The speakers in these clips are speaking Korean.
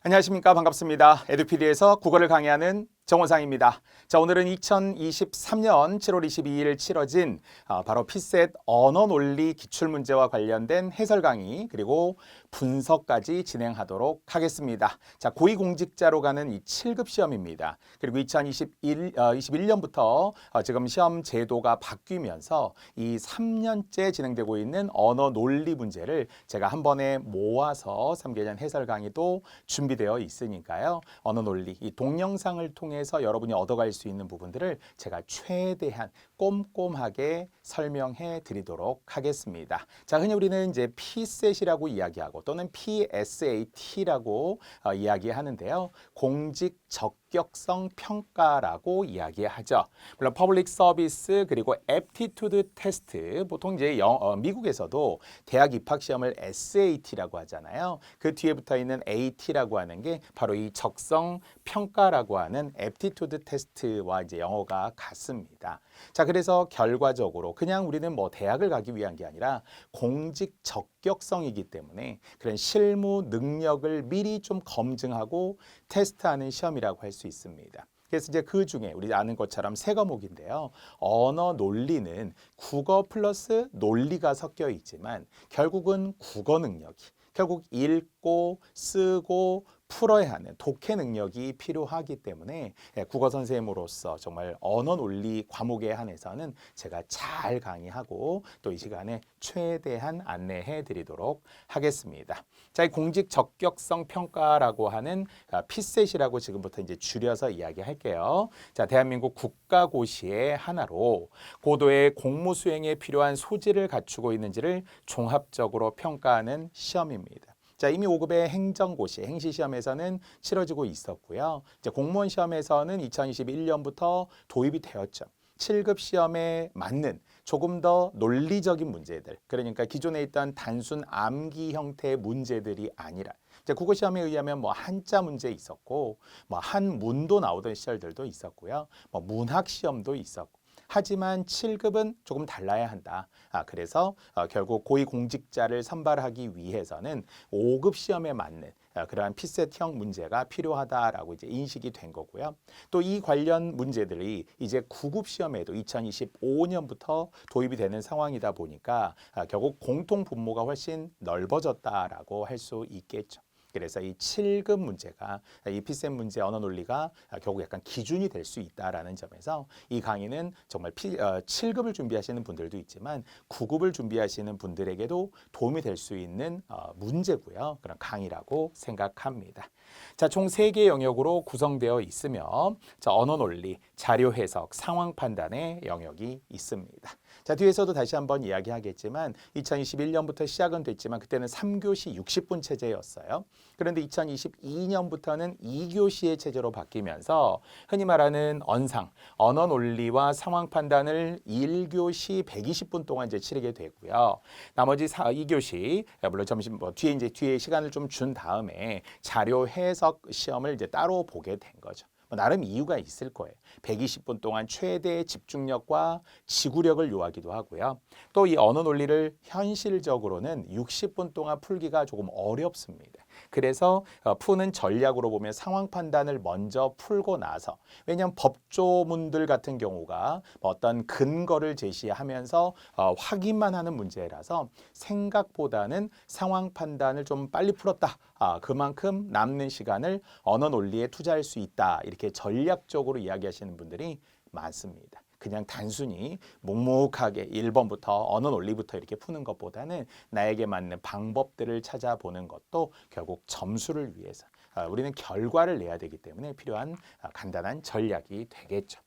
안녕하십니까. 반갑습니다. 에듀피디에서 국어를 강의하는 정원상입니다. 자, 오늘은 2023년 7월 22일 치러진 바로 피셋 언어 논리 기출문제와 관련된 해설 강의 그리고 분석까지 진행하도록 하겠습니다. 자, 고위공직자로 가는 이 7급 시험입니다. 그리고 2021년부터 지금 시험 제도가 바뀌면서 이 3년째 진행되고 있는 언어 논리 문제를 제가 한 번에 모아서 3개년 해설 강의도 준비되어 있으니까요. 언어 논리, 이 동영상을 통해서 여러분이 얻어갈 수 있는 부분들을 제가 최대한 꼼꼼하게 설명해 드리도록 하겠습니다. 자, 흔히 우리는 이제 PSAT이라고 이야기하고 또는 PSAT라고 이야기하는데요. 공직 적격성 평가라고 이야기하죠. 물론 퍼블릭 서비스 그리고 애프티튜드 테스트, 보통 이제 미국에서도 대학 입학 시험을 SAT라고 하잖아요. 그 뒤에 붙어 있는 AT라고 하는 게 바로 이 적성 평가라고 하는 애프티튜드 테스트와 이제 영어가 같습니다. 자, 그래서 결과적으로 그냥 우리는 뭐 대학을 가기 위한 게 아니라 공직 적격성이기 때문에 그런 실무 능력을 미리 좀 검증하고 테스트하는 시험이라고 할 수 있습니다. 그래서 이제 그 중에 우리 아는 것처럼 세 과목인데요. 언어 논리는 국어 플러스 논리가 섞여 있지만 결국은 국어 능력이 결국 읽고 쓰고 풀어야 하는 독해 능력이 필요하기 때문에 국어 선생님으로서 정말 언어 논리 과목에 한해서는 제가 잘 강의하고 또 이 시간에 최대한 안내해 드리도록 하겠습니다. 자, 이 공직 적격성 평가라고 하는 피셋이라고 지금부터 이제 줄여서 이야기할게요. 자, 대한민국 국가고시의 하나로 고도의 공무 수행에 필요한 소질을 갖추고 있는지를 종합적으로 평가하는 시험입니다. 자, 이미 5급의 행정고시, 행시시험에서는 치러지고 있었고요. 이제 공무원 시험에서는 2021년부터 도입이 되었죠. 7급 시험에 맞는 조금 더 논리적인 문제들, 그러니까 기존에 있던 단순 암기 형태의 문제들이 아니라 이제 국어 시험에 의하면 뭐 한자 문제 있었고, 뭐 한문도 나오던 시절들도 있었고요. 뭐 문학 시험도 있었고. 하지만 7급은 조금 달라야 한다. 그래서 결국 고위공직자를 선발하기 위해서는 5급 시험에 맞는 그러한 피셋형 문제가 필요하다라고 이제 인식이 된 거고요. 또 이 관련 문제들이 이제 9급 시험에도 2025년부터 도입이 되는 상황이다 보니까 결국 공통 분모가 훨씬 넓어졌다라고 할 수 있겠죠. 그래서 이 7급 문제가 이 피셋 문제 언어 논리가 결국 약간 기준이 될 수 있다라는 점에서 이 강의는 정말 7급을 준비하시는 분들도 있지만 9급을 준비하시는 분들에게도 도움이 될 수 있는 문제고요. 그런 강의라고 생각합니다. 자, 총 3개의 영역으로 구성되어 있으며 자, 언어 논리, 자료 해석, 상황 판단의 영역이 있습니다. 자, 뒤에서도 다시 한번 이야기하겠지만 2021년부터 시작은 됐지만 그때는 3교시 60분 체제였어요. 그런데 2022년부터는 2교시의 체제로 바뀌면서 흔히 말하는 언상, 언어 논리와 상황 판단을 1교시 120분 동안 이제 치르게 되고요. 나머지 2교시, 물론 점심 뒤에 시간을 좀 준 다음에 자료 해석 시험을 이제 따로 보게 된 거죠. 나름 이유가 있을 거예요. 120분 동안 최대의 집중력과 지구력을 요하기도 하고요. 또 이 언어 논리를 현실적으로는 60분 동안 풀기가 조금 어렵습니다. 그래서 푸는 전략으로 보면 상황 판단을 먼저 풀고 나서, 왜냐하면 법조문들 같은 경우가 어떤 근거를 제시하면서 확인만 하는 문제라서 생각보다는 상황 판단을 좀 빨리 풀었다. 그만큼 남는 시간을 언어 논리에 투자할 수 있다. 이렇게 전략적으로 이야기하시는 분들이 많습니다. 그냥 단순히 묵묵하게 1번부터 언어 논리부터 이렇게 푸는 것보다는 나에게 맞는 방법들을 찾아보는 것도 결국 점수를 위해서 우리는 결과를 내야 되기 때문에 필요한 간단한 전략이 되겠죠.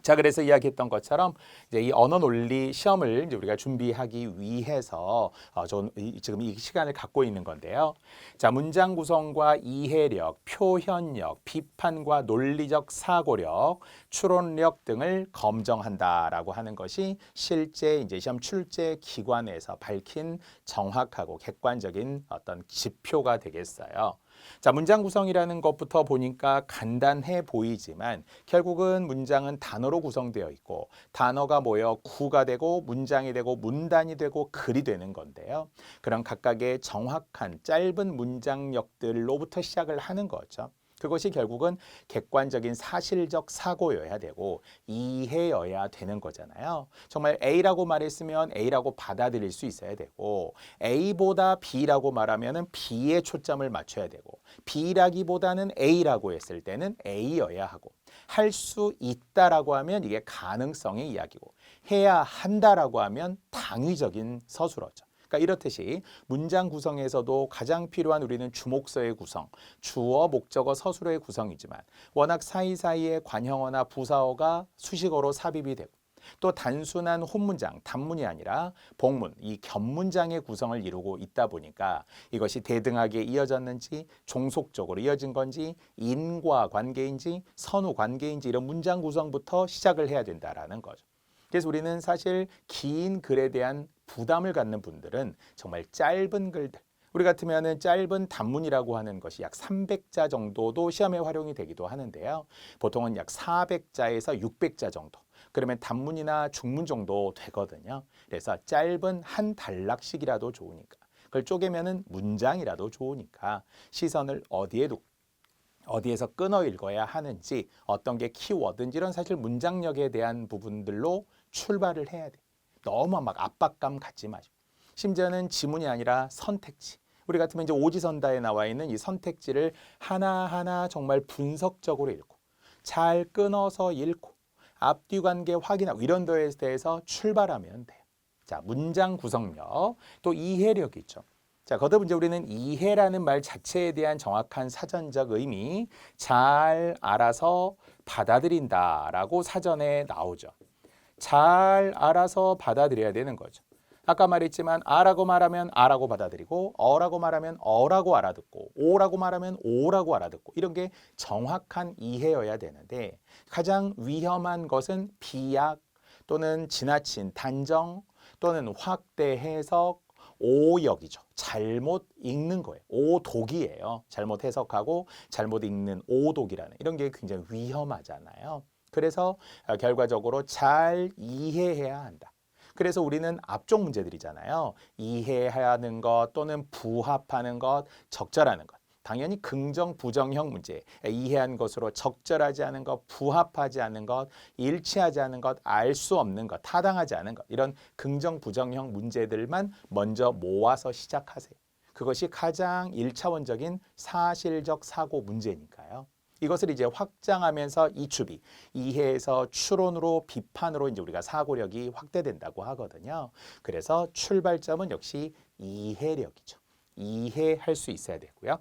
자, 그래서 이야기했던 것처럼 이제 이 언어 논리 시험을 이제 우리가 준비하기 위해서 지금 이 시간을 갖고 있는 건데요. 자, 문장 구성과 이해력, 표현력, 비판과 논리적 사고력, 추론력 등을 검정한다라고 하는 것이 실제 이제 시험 출제 기관에서 밝힌 정확하고 객관적인 어떤 지표가 되겠어요. 자, 문장 구성이라는 것부터 보니까 간단해 보이지만 결국은 문장은 단어로 구성되어 있고 단어가 모여 구가 되고 문장이 되고 문단이 되고 글이 되는 건데요. 그런 각각의 정확한 짧은 문장력들로부터 시작을 하는 거죠. 그것이 결국은 객관적인 사실적 사고여야 되고 이해여야 되는 거잖아요. 정말 A라고 말했으면 A라고 받아들일 수 있어야 되고 A보다 B라고 말하면 B에 초점을 맞춰야 되고 B라기보다는 A라고 했을 때는 A여야 하고 할 수 있다라고 하면 이게 가능성의 이야기고 해야 한다라고 하면 당위적인 서술어죠. 그러니까 이렇듯이 문장 구성에서도 가장 필요한 우리는 주목서의 구성, 주어, 목적어, 서술어의 구성이지만 워낙 사이사이에 관형어나 부사어가 수식어로 삽입이 되고 또 단순한 혼문장, 단문이 아니라 복문, 이 겹문장의 구성을 이루고 있다 보니까 이것이 대등하게 이어졌는지 종속적으로 이어진 건지 인과관계인지 선후관계인지 이런 문장 구성부터 시작을 해야 된다라는 거죠. 그래서 우리는 사실 긴 글에 대한 부담을 갖는 분들은 정말 짧은 글들, 우리 같으면은 짧은 단문이라고 하는 것이 약 300자 정도도 시험에 활용이 되기도 하는데요. 보통은 약 400자에서 600자 정도. 그러면 단문이나 중문 정도 되거든요. 그래서 짧은 한 단락씩이라도 좋으니까. 그걸 쪼개면은 문장이라도 좋으니까 시선을 어디에서 끊어 읽어야 하는지 어떤 게 키워드인지 이런 사실 문장력에 대한 부분들로 출발을 해야 돼. 너무 막 압박감 갖지 마시고. 심지어는 지문이 아니라 선택지. 우리 같으면 이제 오지선다에 나와 있는 이 선택지를 하나하나 정말 분석적으로 읽고 잘 끊어서 읽고 앞뒤 관계 확인하고 이런 거에 대해서 출발하면 돼요. 자, 문장 구성력, 또 이해력이 있죠. 자, 거듭 이제 우리는 이해라는 말 자체에 대한 정확한 사전적 의미, 잘 알아서 받아들인다라고 사전에 나오죠. 잘 알아서 받아들여야 되는 거죠. 아까 말했지만 아라고 말하면 아라고 받아들이고 어라고 말하면 어라고 알아듣고 오라고 말하면 오라고 알아듣고 이런 게 정확한 이해여야 되는데 가장 위험한 것은 비약 또는 지나친 단정 또는 확대 해석 오역이죠. 잘못 읽는 거예요. 오독이에요. 잘못 해석하고 잘못 읽는 오독이라는 이런 게 굉장히 위험하잖아요. 그래서 결과적으로 잘 이해해야 한다. 그래서 우리는 앞쪽 문제들이잖아요. 이해하는 것 또는 부합하는 것, 적절하는 것. 당연히 긍정, 부정형 문제. 이해한 것으로 적절하지 않은 것, 부합하지 않은 것, 일치하지 않은 것, 알 수 없는 것, 타당하지 않은 것. 이런 긍정, 부정형 문제들만 먼저 모아서 시작하세요. 그것이 가장 1차원적인 사실적 사고 문제니까요. 이것을 이제 확장하면서 이추비, 이해에서 추론으로 비판으로 이제 우리가 사고력이 확대된다고 하거든요. 그래서 출발점은 역시 이해력이죠. 이해할 수 있어야 되고요.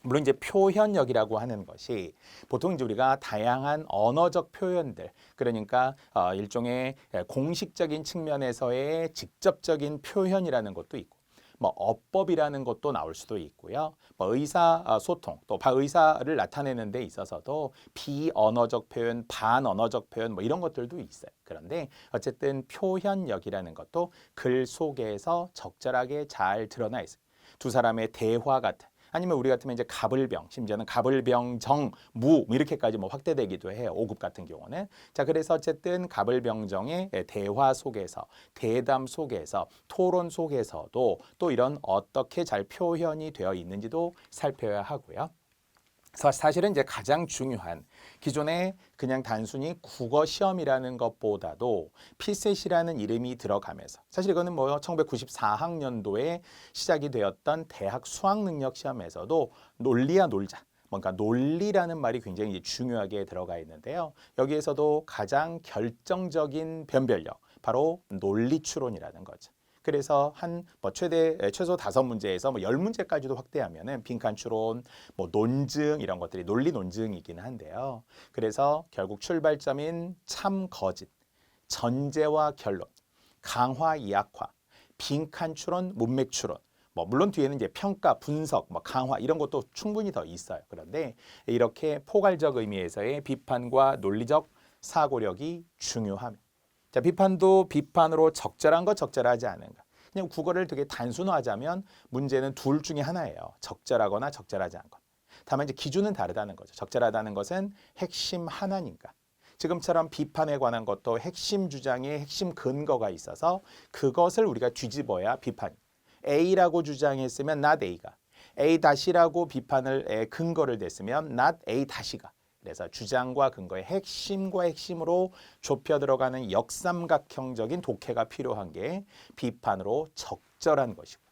물론 이제 표현력이라고 하는 것이 보통 이제 우리가 다양한 언어적 표현들, 그러니까 일종의 공식적인 측면에서의 직접적인 표현이라는 것도 있고 뭐 어법이라는 것도 나올 수도 있고요. 뭐 의사소통, 또 의사를 나타내는 데 있어서도 비언어적 표현, 반언어적 표현 뭐 이런 것들도 있어요. 그런데 어쨌든 표현력이라는 것도 글 속에서 적절하게 잘 드러나 있어요. 두 사람의 대화 같은 아니면 우리 같으면 이제 갑을병, 심지어는 갑을병정, 무 이렇게까지 뭐 확대되기도 해요. 5급 같은 경우는. 자, 그래서 어쨌든 갑을병정의 대화 속에서, 대담 속에서, 토론 속에서도 또 이런 어떻게 잘 표현이 되어 있는지도 살펴야 하고요. 사실은 이제 가장 중요한 기존에 그냥 단순히 국어 시험이라는 것보다도 피셋이라는 이름이 들어가면서 사실 이거는 뭐 1994학년도에 시작이 되었던 대학 수학 능력 시험에서도 논리야 놀자. 뭔가 논리라는 말이 굉장히 중요하게 들어가 있는데요. 여기에서도 가장 결정적인 변별력, 바로 논리 추론이라는 거죠. 그래서 한 뭐 최소 5문제에서 뭐 10문제까지도 확대하면은 빈칸 추론, 뭐 논증 이런 것들이 논리 논증이긴 한데요. 그래서 결국 출발점인 참 거짓, 전제와 결론, 강화 약화, 빈칸 추론, 문맥 추론. 뭐 물론 뒤에는 이제 평가, 분석, 뭐 강화 이런 것도 충분히 더 있어요. 그런데 이렇게 포괄적 의미에서의 비판과 논리적 사고력이 중요합니다. 자, 비판도 비판으로 적절한 것, 적절하지 않은 것. 그냥 국어를 되게 단순화하자면 문제는 둘 중에 하나예요. 적절하거나 적절하지 않은 것. 다만 이제 기준은 다르다는 거죠. 적절하다는 것은 핵심 하나니까. 지금처럼 비판에 관한 것도 핵심 주장에 핵심 근거가 있어서 그것을 우리가 뒤집어야 비판. A라고 주장했으면 not A가, A 다시라고 비판을 근거를 댔으면 not A 다시가. 그래서 주장과 근거의 핵심과 핵심으로 좁혀 들어가는 역삼각형적인 독해가 필요한 게 비판으로 적절한 것이고.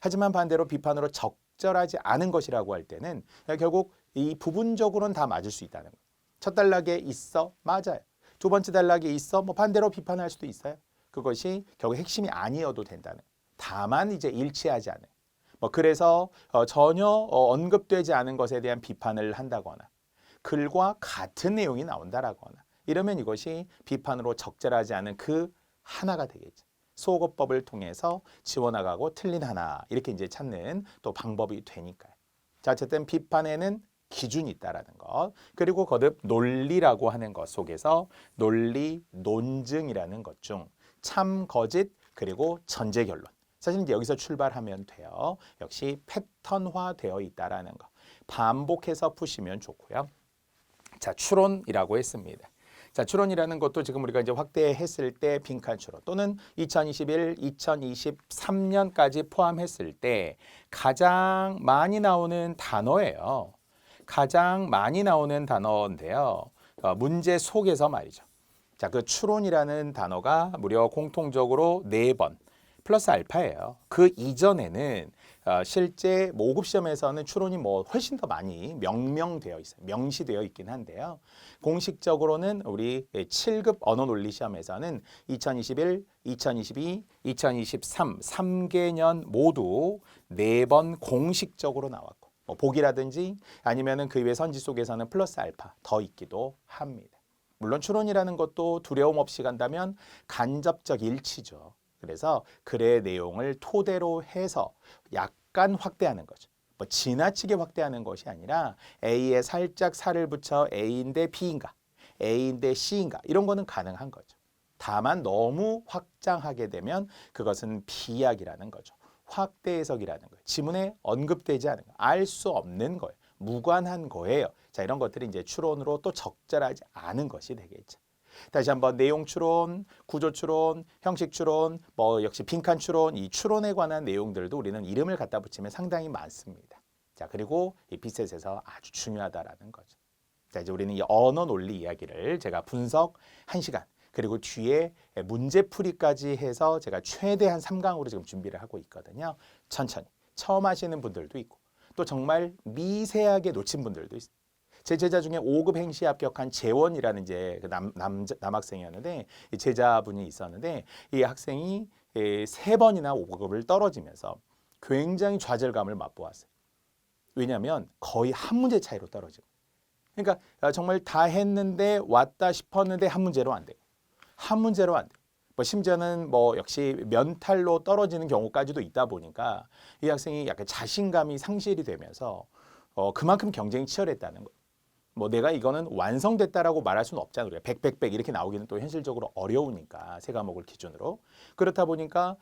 하지만 반대로 비판으로 적절하지 않은 것이라고 할 때는 결국 이 부분적으로는 다 맞을 수 있다는 거예요. 첫 단락에 있어? 맞아요. 두 번째 단락에 있어? 뭐 반대로 비판할 수도 있어요. 그것이 결국 핵심이 아니어도 된다는. 다만 이제 일치하지 않은. 뭐 그래서 전혀 언급되지 않은 것에 대한 비판을 한다거나 글과 같은 내용이 나온다라거나 이러면 이것이 비판으로 적절하지 않은 그 하나가 되겠죠. 소거법을 통해서 지워나가고 틀린 하나 이렇게 이제 찾는 또 방법이 되니까요. 자, 어쨌든 비판에는 기준이 있다라는 것, 그리고 거듭 논리라고 하는 것 속에서 논리, 논증이라는 것 중 참, 거짓, 그리고 전제 결론. 사실 이제 여기서 출발하면 돼요. 역시 패턴화되어 있다라는 것. 반복해서 푸시면 좋고요. 자, 추론이라고 했습니다. 자, 추론이라는 것도 지금 우리가 이제 확대했을 때 빈칸 추론 또는 2021, 2023년까지 포함했을 때 가장 많이 나오는 단어예요. 가장 많이 나오는 단어인데요. 문제 속에서 말이죠. 자, 그 추론이라는 단어가 무려 공통적으로 4번 플러스 알파예요. 그 이전에는 실제 5급 시험에서는 추론이 뭐 훨씬 더 많이 명명되어 있어요. 명시되어 있긴 한데요. 공식적으로는 우리 7급 언어 논리 시험에서는 2021, 2022, 2023 3개년 모두 4번 공식적으로 나왔고 뭐 보기라든지 아니면은 그 이외 선지 속에서는 플러스 알파 더 있기도 합니다. 물론 추론이라는 것도 두려움 없이 간다면 간접적 일치죠. 그래서 글의 내용을 토대로 해서 약간 확대하는 거죠. 뭐 지나치게 확대하는 것이 아니라 A에 살짝 살을 붙여 A인데 B인가, A인데 C인가 이런 거는 가능한 거죠. 다만 너무 확장하게 되면 그것은 비약이라는 거죠. 확대 해석이라는 거예요. 지문에 언급되지 않은 거, 알 수 없는 거예요. 무관한 거예요. 자, 이런 것들이 이제 추론으로 또 적절하지 않은 것이 되겠죠. 다시 한번 내용 추론, 구조 추론, 형식 추론, 뭐 역시 빈칸 추론, 이 추론에 관한 내용들도 우리는 이름을 갖다 붙이면 상당히 많습니다. 자, 그리고 이 비셋에서 아주 중요하다라는 거죠. 자, 이제 우리는 이 언어 논리 이야기를 제가 분석 1시간, 그리고 뒤에 문제풀이까지 해서 제가 최대한 3강으로 지금 준비를 하고 있거든요. 천천히. 처음 하시는 분들도 있고, 또 정말 미세하게 놓친 분들도 있어요. 제 제자 중에 5급 행시 합격한 재원이라는 이제 남학생이었는데 이 제자분이 있었는데 이 학생이 3번이나 5급을 떨어지면서 굉장히 좌절감을 맛보았어요. 왜냐하면 거의 한 문제 차이로 떨어지고. 그러니까 정말 다 했는데 왔다 싶었는데 한 문제로 안 되고 한 문제로 안 되고 뭐 심지어는 뭐 역시 면탈로 떨어지는 경우까지도 있다 보니까 이 학생이 약간 자신감이 상실이 되면서 그만큼 경쟁이 치열했다는 거예요. 뭐 내가 이거는 완성됐다라고 말할 수는 없잖아요. 우리가 100 이렇게 나오기는 또 현실적으로 어려우니까 세 과목을 기준으로. 그렇다 보니까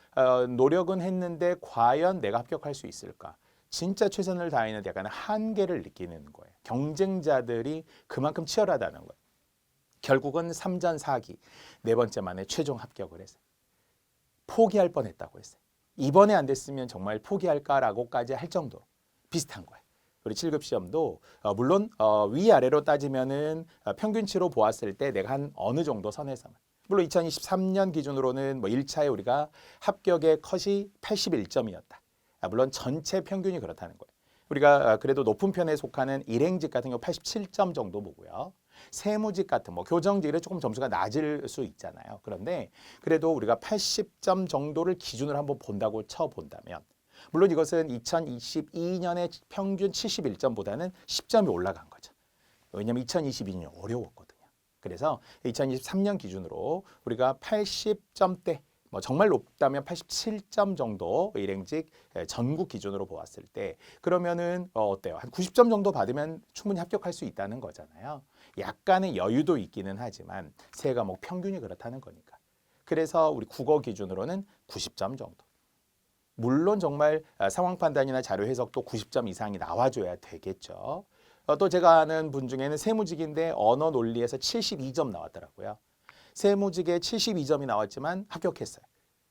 노력은 했는데 과연 내가 합격할 수 있을까? 진짜 최선을 다했는데 약간 한계를 느끼는 거예요. 경쟁자들이 그만큼 치열하다는 거예요. 결국은 3전 4기, 4번째 만에 최종 합격을 했어요. 포기할 뻔했다고 했어요. 이번에 안 됐으면 정말 포기할까라고까지 할 정도로 비슷한 거예요. 우리 7급 시험도 물론 위아래로 따지면은 평균치로 보았을 때 내가 한 어느 정도 선에서만 물론 2023년 기준으로는 뭐 1차에 우리가 합격의 컷이 81점이었다. 물론 전체 평균이 그렇다는 거예요. 우리가 그래도 높은 편에 속하는 일행직 같은 경우 87점 정도 보고요. 세무직 같은 뭐 교정직은 조금 점수가 낮을 수 있잖아요. 그런데 그래도 우리가 80점 정도를 기준으로 한번 본다고 쳐본다면 물론 이것은 2022년의 평균 71점보다는 10점이 올라간 거죠. 왜냐하면 2022년이 어려웠거든요. 그래서 2023년 기준으로 우리가 80점대, 뭐 정말 높다면 87점 정도 일행직 전국 기준으로 보았을 때 그러면은 어때요? 한 90점 정도 받으면 충분히 합격할 수 있다는 거잖아요. 약간의 여유도 있기는 하지만 세 과목 평균이 그렇다는 거니까. 그래서 우리 국어 기준으로는 90점 정도. 물론 정말 상황 판단이나 자료 해석도 90점 이상이 나와줘야 되겠죠. 또 제가 아는 분 중에는 세무직인데 언어 논리에서 72점 나왔더라고요. 세무직에 72점이 나왔지만 합격했어요.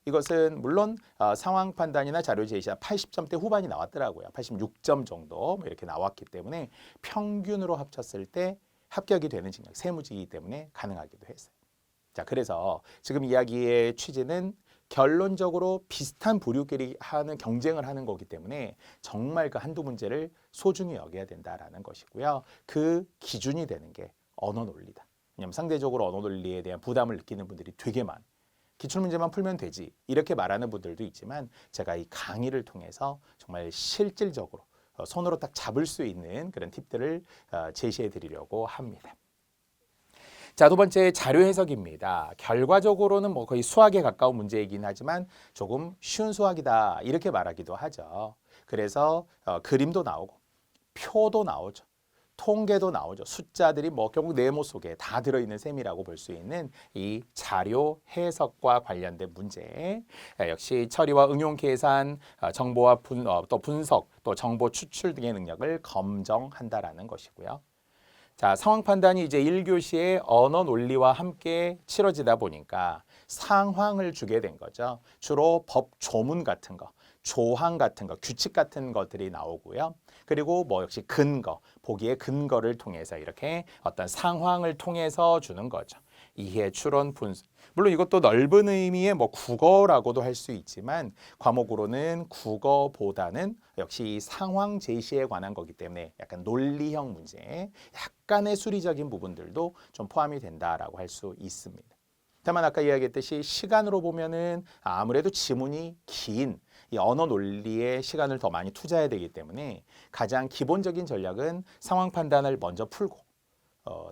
이것은 물론 상황 판단이나 자료 제시가 80점대 후반이 나왔더라고요. 86점 정도 이렇게 나왔기 때문에 평균으로 합쳤을 때 합격이 되는 직력, 세무직이기 때문에 가능하기도 했어요. 자, 그래서 지금 이야기의 취지는 결론적으로 비슷한 부류끼리 하는 경쟁을 하는 거기 때문에 정말 그 한두 문제를 소중히 여겨야 된다라는 것이고요. 그 기준이 되는 게 언어 논리다. 왜냐하면 상대적으로 언어 논리에 대한 부담을 느끼는 분들이 되게 많아요. 기출문제만 풀면 되지 이렇게 말하는 분들도 있지만 제가 이 강의를 통해서 정말 실질적으로 손으로 딱 잡을 수 있는 그런 팁들을 제시해 드리려고 합니다. 자, 두 번째 자료 해석입니다. 결과적으로는 뭐 거의 수학에 가까운 문제이긴 하지만 조금 쉬운 수학이다 이렇게 말하기도 하죠. 그래서 그림도 나오고 표도 나오죠. 통계도 나오죠. 숫자들이 뭐 결국 네모 속에 다 들어있는 셈이라고 볼 수 있는 이 자료 해석과 관련된 문제. 역시 처리와 응용 계산, 정보와 또 분석, 또 정보 추출 등의 능력을 검정한다라는 것이고요. 자, 상황 판단이 이제 1교시에 언어 논리와 함께 치러지다 보니까 상황을 주게 된 거죠. 주로 법 조문 같은 거, 조항 같은 거, 규칙 같은 것들이 나오고요. 그리고 뭐 역시 근거, 보기의 근거를 통해서 이렇게 어떤 상황을 통해서 주는 거죠. 이해, 추론, 분석. 물론 이것도 넓은 의미의 뭐 국어라고도 할 수 있지만 과목으로는 국어보다는 역시 이 상황 제시에 관한 거기 때문에 약간 논리형 문제, 약간의 수리적인 부분들도 좀 포함이 된다라고 할 수 있습니다. 다만 아까 이야기했듯이 시간으로 보면은 아무래도 지문이 긴 이 언어 논리에 시간을 더 많이 투자해야 되기 때문에 가장 기본적인 전략은 상황 판단을 먼저 풀고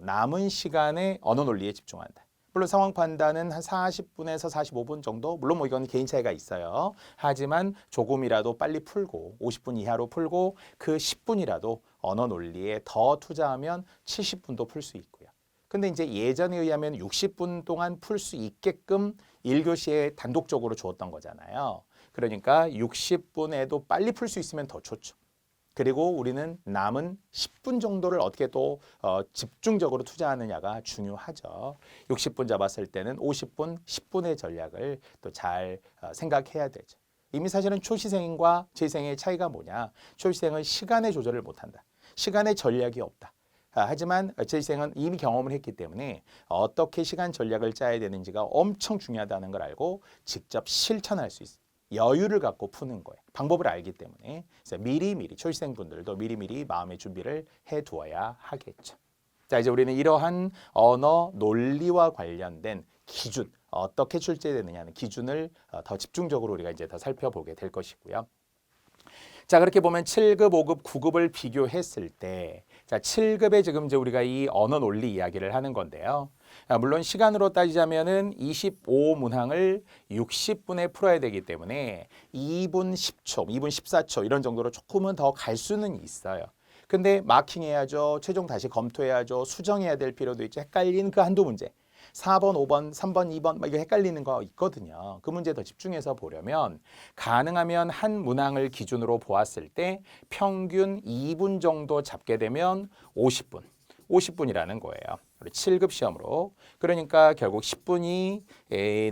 남은 시간에 언어 논리에 집중한다. 물론 상황 판단은 한 40분에서 45분 정도, 물론 뭐 이건 개인 차이가 있어요. 하지만 조금이라도 빨리 풀고 50분 이하로 풀고 그 10분이라도 언어 논리에 더 투자하면 70분도 풀 수 있고요. 근데 이제 예전에 의하면 60분 동안 풀 수 있게끔 1교시에 단독적으로 주었던 거잖아요. 그러니까 60분에도 빨리 풀 수 있으면 더 좋죠. 그리고 우리는 남은 10분 정도를 어떻게 또 집중적으로 투자하느냐가 중요하죠. 60분 잡았을 때는 50분, 10분의 전략을 또 잘 생각해야 되죠. 이미 사실은 초시생과 재생의 차이가 뭐냐. 초시생은 시간의 조절을 못한다. 시간의 전략이 없다. 하지만 재생은 이미 경험을 했기 때문에 어떻게 시간 전략을 짜야 되는지가 엄청 중요하다는 걸 알고 직접 실천할 수 있어요. 여유를 갖고 푸는 거예요. 방법을 알기 때문에. 그래서 미리미리 초시생분들도 미리미리 마음의 준비를 해두어야 하겠죠. 자, 이제 우리는 이러한 언어 논리와 관련된 기준, 어떻게 출제되느냐는 기준을 더 집중적으로 우리가 이제 더 살펴보게 될 것이고요. 자, 그렇게 보면 7급, 5급, 9급을 비교했을 때, 자, 7급에 지금 이제 우리가 이 언어 논리 이야기를 하는 건데요. 물론 시간으로 따지자면은 25문항을 60분에 풀어야 되기 때문에 2분 10초, 2분 14초 이런 정도로 조금은 더 갈 수는 있어요. 근데 마킹해야죠. 최종 다시 검토해야죠. 수정해야 될 필요도 있죠. 헷갈리는 그 한두 문제. 4번, 5번, 3번, 2번 막 이거 헷갈리는 거 있거든요. 그 문제 더 집중해서 보려면 가능하면 한 문항을 기준으로 보았을 때 평균 2분 정도 잡게 되면 50분. 50분이라는 거예요. 7급 시험으로. 그러니까 결국 10분이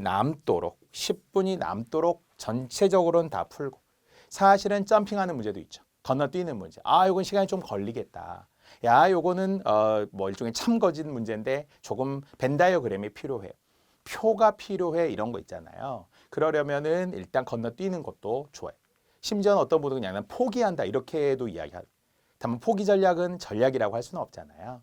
남도록 10분이 남도록 전체적으로는 다 풀고 사실은 점핑하는 문제도 있죠. 건너뛰는 문제. 아, 이건 시간이 좀 걸리겠다. 야, 요거는 뭐 일종의 참거진 문제인데 조금 벤 다이어그램이 필요해. 표가 필요해 이런 거 있잖아요. 그러려면은 일단 건너뛰는 것도 좋아요. 심지어는 어떤 분은 그냥 포기한다 이렇게도 이야기하고. 다만 포기 전략은 전략이라고 할 수는 없잖아요.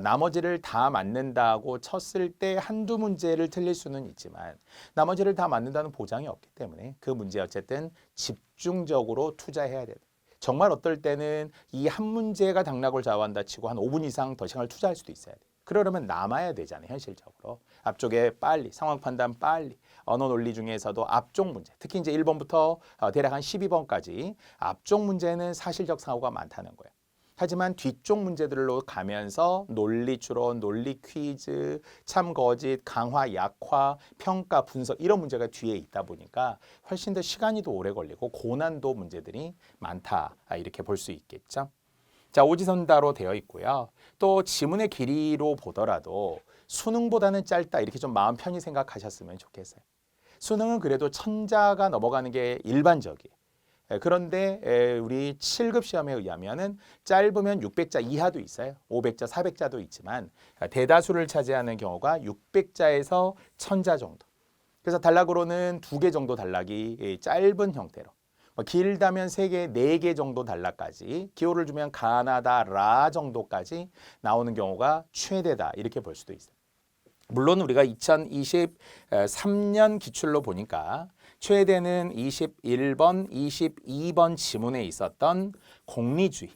나머지를 다 맞는다고 쳤을 때 한두 문제를 틀릴 수는 있지만 나머지를 다 맞는다는 보장이 없기 때문에 그 문제에 어쨌든 집중적으로 투자해야 돼요. 정말 어떨 때는 이 한 문제가 당락을 좌우한다 치고 한 5분 이상 더 시간을 투자할 수도 있어야 돼요. 그러려면 남아야 되잖아요, 현실적으로. 앞쪽에 빨리, 상황 판단 빨리, 언어 논리 중에서도 앞쪽 문제, 특히 이제 1번부터 대략 한 12번까지 앞쪽 문제는 사실적 사고가 많다는 거예요. 하지만 뒤쪽 문제들로 가면서 논리 추론, 논리 퀴즈, 참 거짓, 강화, 약화, 평가, 분석 이런 문제가 뒤에 있다 보니까 훨씬 더 시간이 더 오래 걸리고 고난도 문제들이 많다. 이렇게 볼 수 있겠죠. 자, 오지선다로 되어 있고요. 또 지문의 길이로 보더라도 수능보다는 짧다 이렇게 좀 마음 편히 생각하셨으면 좋겠어요. 수능은 그래도 천자가 넘어가는 게 일반적이에요. 그런데 우리 7급 시험에 의하면은 짧으면 600자 이하도 있어요. 500자, 400자도 있지만 대다수를 차지하는 경우가 600자에서 1000자 정도. 그래서 단락으로는 2개 정도 단락이 짧은 형태로, 길다면 3개, 4개 정도 단락까지, 기호를 주면 가나다, 라 정도까지 나오는 경우가 최대다 이렇게 볼 수도 있어요. 물론 우리가 2023년 기출로 보니까 최대는 21번, 22번 지문에 있었던 공리주의.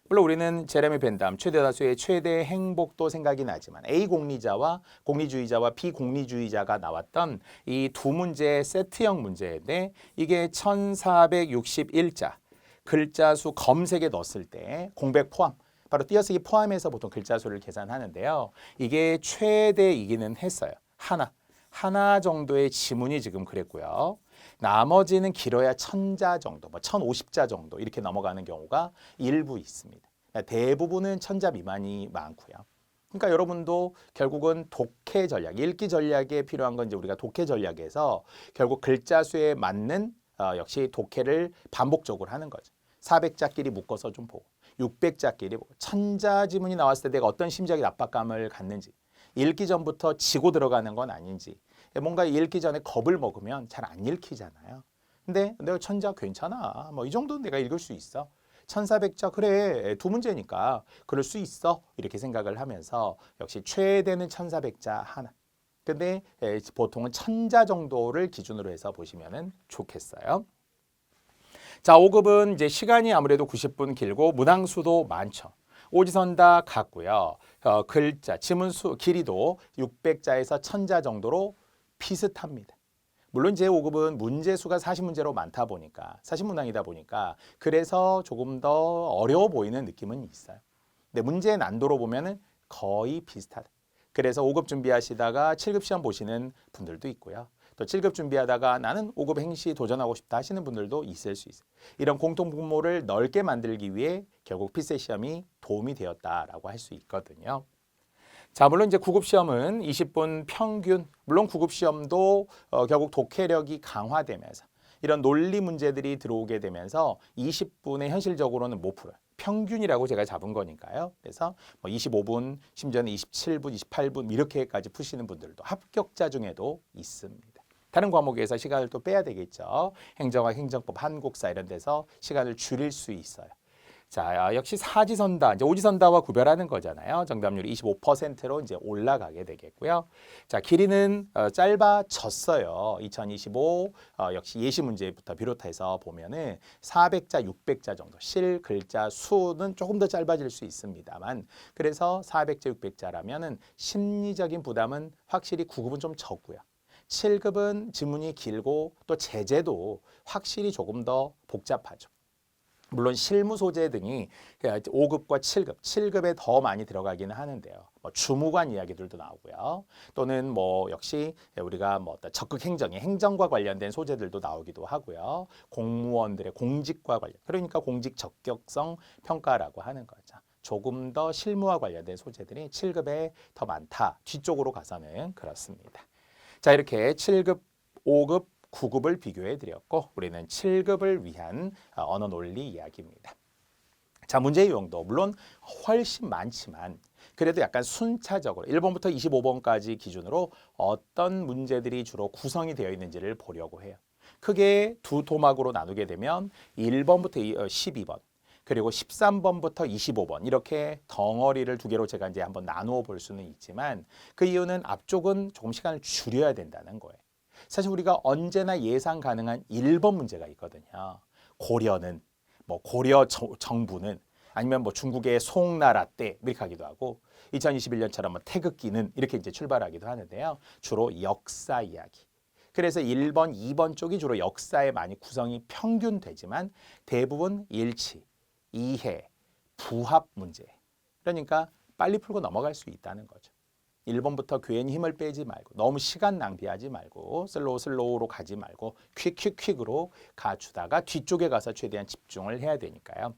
물론 우리는 제레미 벤담 최대다수의 최대 행복도 생각이 나지만 A 공리자와 공리주의자와 비공리주의자가 나왔던 이 두 문제의 세트형 문제인데 이게 1461자 글자 수 검색에 넣었을 때 공백 포함 바로 띄어쓰기 포함해서 보통 글자 수를 계산하는데요. 이게 최대이기는 했어요. 하나 정도의 지문이 지금 그랬고요. 나머지는 길어야 1000자 정도, 1050자 정도 이렇게 넘어가는 경우가 일부 있습니다. 대부분은 1000자 미만이 많고요. 그러니까 여러분도 결국은 독해 전략, 읽기 전략에 필요한 건 이제 우리가 독해 전략에서 결국 글자 수에 맞는 역시 독해를 반복적으로 하는 거죠. 400자끼리 묶어서 좀 보고 600자끼리 보고 1000자 지문이 나왔을 때 내가 어떤 심리적 압박감을 갖는지 읽기 전부터 지고 들어가는 건 아닌지 뭔가 읽기 전에 겁을 먹으면 잘 안 읽히잖아요. 근데 내가 1000자 괜찮아. 이 정도는 내가 읽을 수 있어. 1400자 그래. 2문제니까 그럴 수 있어. 이렇게 생각을 하면서 역시 최대는 1400자 하나. 근데 보통은 1000자 정도를 기준으로 해서 보시면 좋겠어요. 자, 5급은 이제 시간이 아무래도 90분 길고 문항수도 많죠. 오지선다 같고요. 글자, 지문수 길이도 600자에서 1000자 정도로 비슷합니다. 물론 제 5급은 문제수가 40문제로 많다 보니까 40문항이다 보니까 그래서 조금 더 어려워 보이는 느낌은 있어요. 근데 문제의 난도로 보면은 거의 비슷하다. 그래서 5급 준비하시다가 7급 시험 보시는 분들도 있고요. 또 7급 준비하다가 나는 5급 행시 도전하고 싶다 하시는 분들도 있을 수 있어요. 이런 공통분모를 넓게 만들기 위해 결국 필세 시험이 도움이 되었다라고 할 수 있거든요. 자, 물론 이제 9급 시험은 20분 평균, 물론 9급 시험도 결국 독해력이 강화되면서 이런 논리 문제들이 들어오게 되면서 20분에 현실적으로는 못 풀어요. 평균이라고 제가 잡은 거니까요. 그래서 25분, 심지어는 27분, 28분 이렇게까지 푸시는 분들도 합격자 중에도 있습니다. 다른 과목에서 시간을 또 빼야 되겠죠. 행정학, 행정법, 한국사 이런 데서 시간을 줄일 수 있어요. 자, 역시 사지선다, 이제 오지선다와 구별하는 거잖아요. 정답률이 25%로 이제 올라가게 되겠고요. 자, 길이는 짧아졌어요. 2025 역시 예시 문제부터 비롯해서 보면은 400자, 600자 정도 실 글자 수는 조금 더 짧아질 수 있습니다만 그래서 400자, 600자라면은 심리적인 부담은 확실히 9급은 좀 적고요. 7급은 지문이 길고 또 제재도 확실히 조금 더 복잡하죠. 물론 실무 소재 등이 5급과 7급, 7급에 더 많이 들어가기는 하는데요. 주무관 이야기들도 나오고요. 또는 역시 우리가 어떤 적극 행정의 행정과 관련된 소재들도 나오기도 하고요. 공무원들의 공직과 관련, 그러니까 공직 적격성 평가라고 하는 거죠. 조금 더 실무와 관련된 소재들이 7급에 더 많다. 뒤쪽으로 가서는 그렇습니다. 자, 이렇게 7급, 5급, 9급을 비교해 드렸고 우리는 7급을 위한 언어 논리 이야기입니다. 자, 문제 유형도 물론 훨씬 많지만 그래도 약간 순차적으로 1번부터 25번까지 기준으로 어떤 문제들이 주로 구성이 되어 있는지를 보려고 해요. 크게 두 토막으로 나누게 되면 1번부터 12번 그리고 13번부터 25번 이렇게 덩어리를 두 개로 제가 이제 한번 나누어 볼 수는 있지만 그 이유는 앞쪽은 조금 시간을 줄여야 된다는 거예요. 사실 우리가 언제나 예상 가능한 1번 문제가 있거든요. 고려는 고려 정부는 아니면 중국의 송나라 때 이렇게 하기도 하고 2021년처럼 태극기는 이렇게 이제 출발하기도 하는데요. 주로 역사 이야기. 그래서 1번, 2번 쪽이 주로 역사에 많이 구성이 평균되지만 대부분 일치, 이해, 부합 문제. 그러니까 빨리 풀고 넘어갈 수 있다는 거죠. 1번부터 괜히 힘을 빼지 말고 너무 시간 낭비하지 말고 슬로우로 가지 말고 퀵으로 가주다가 뒤쪽에 가서 최대한 집중을 해야 되니까요.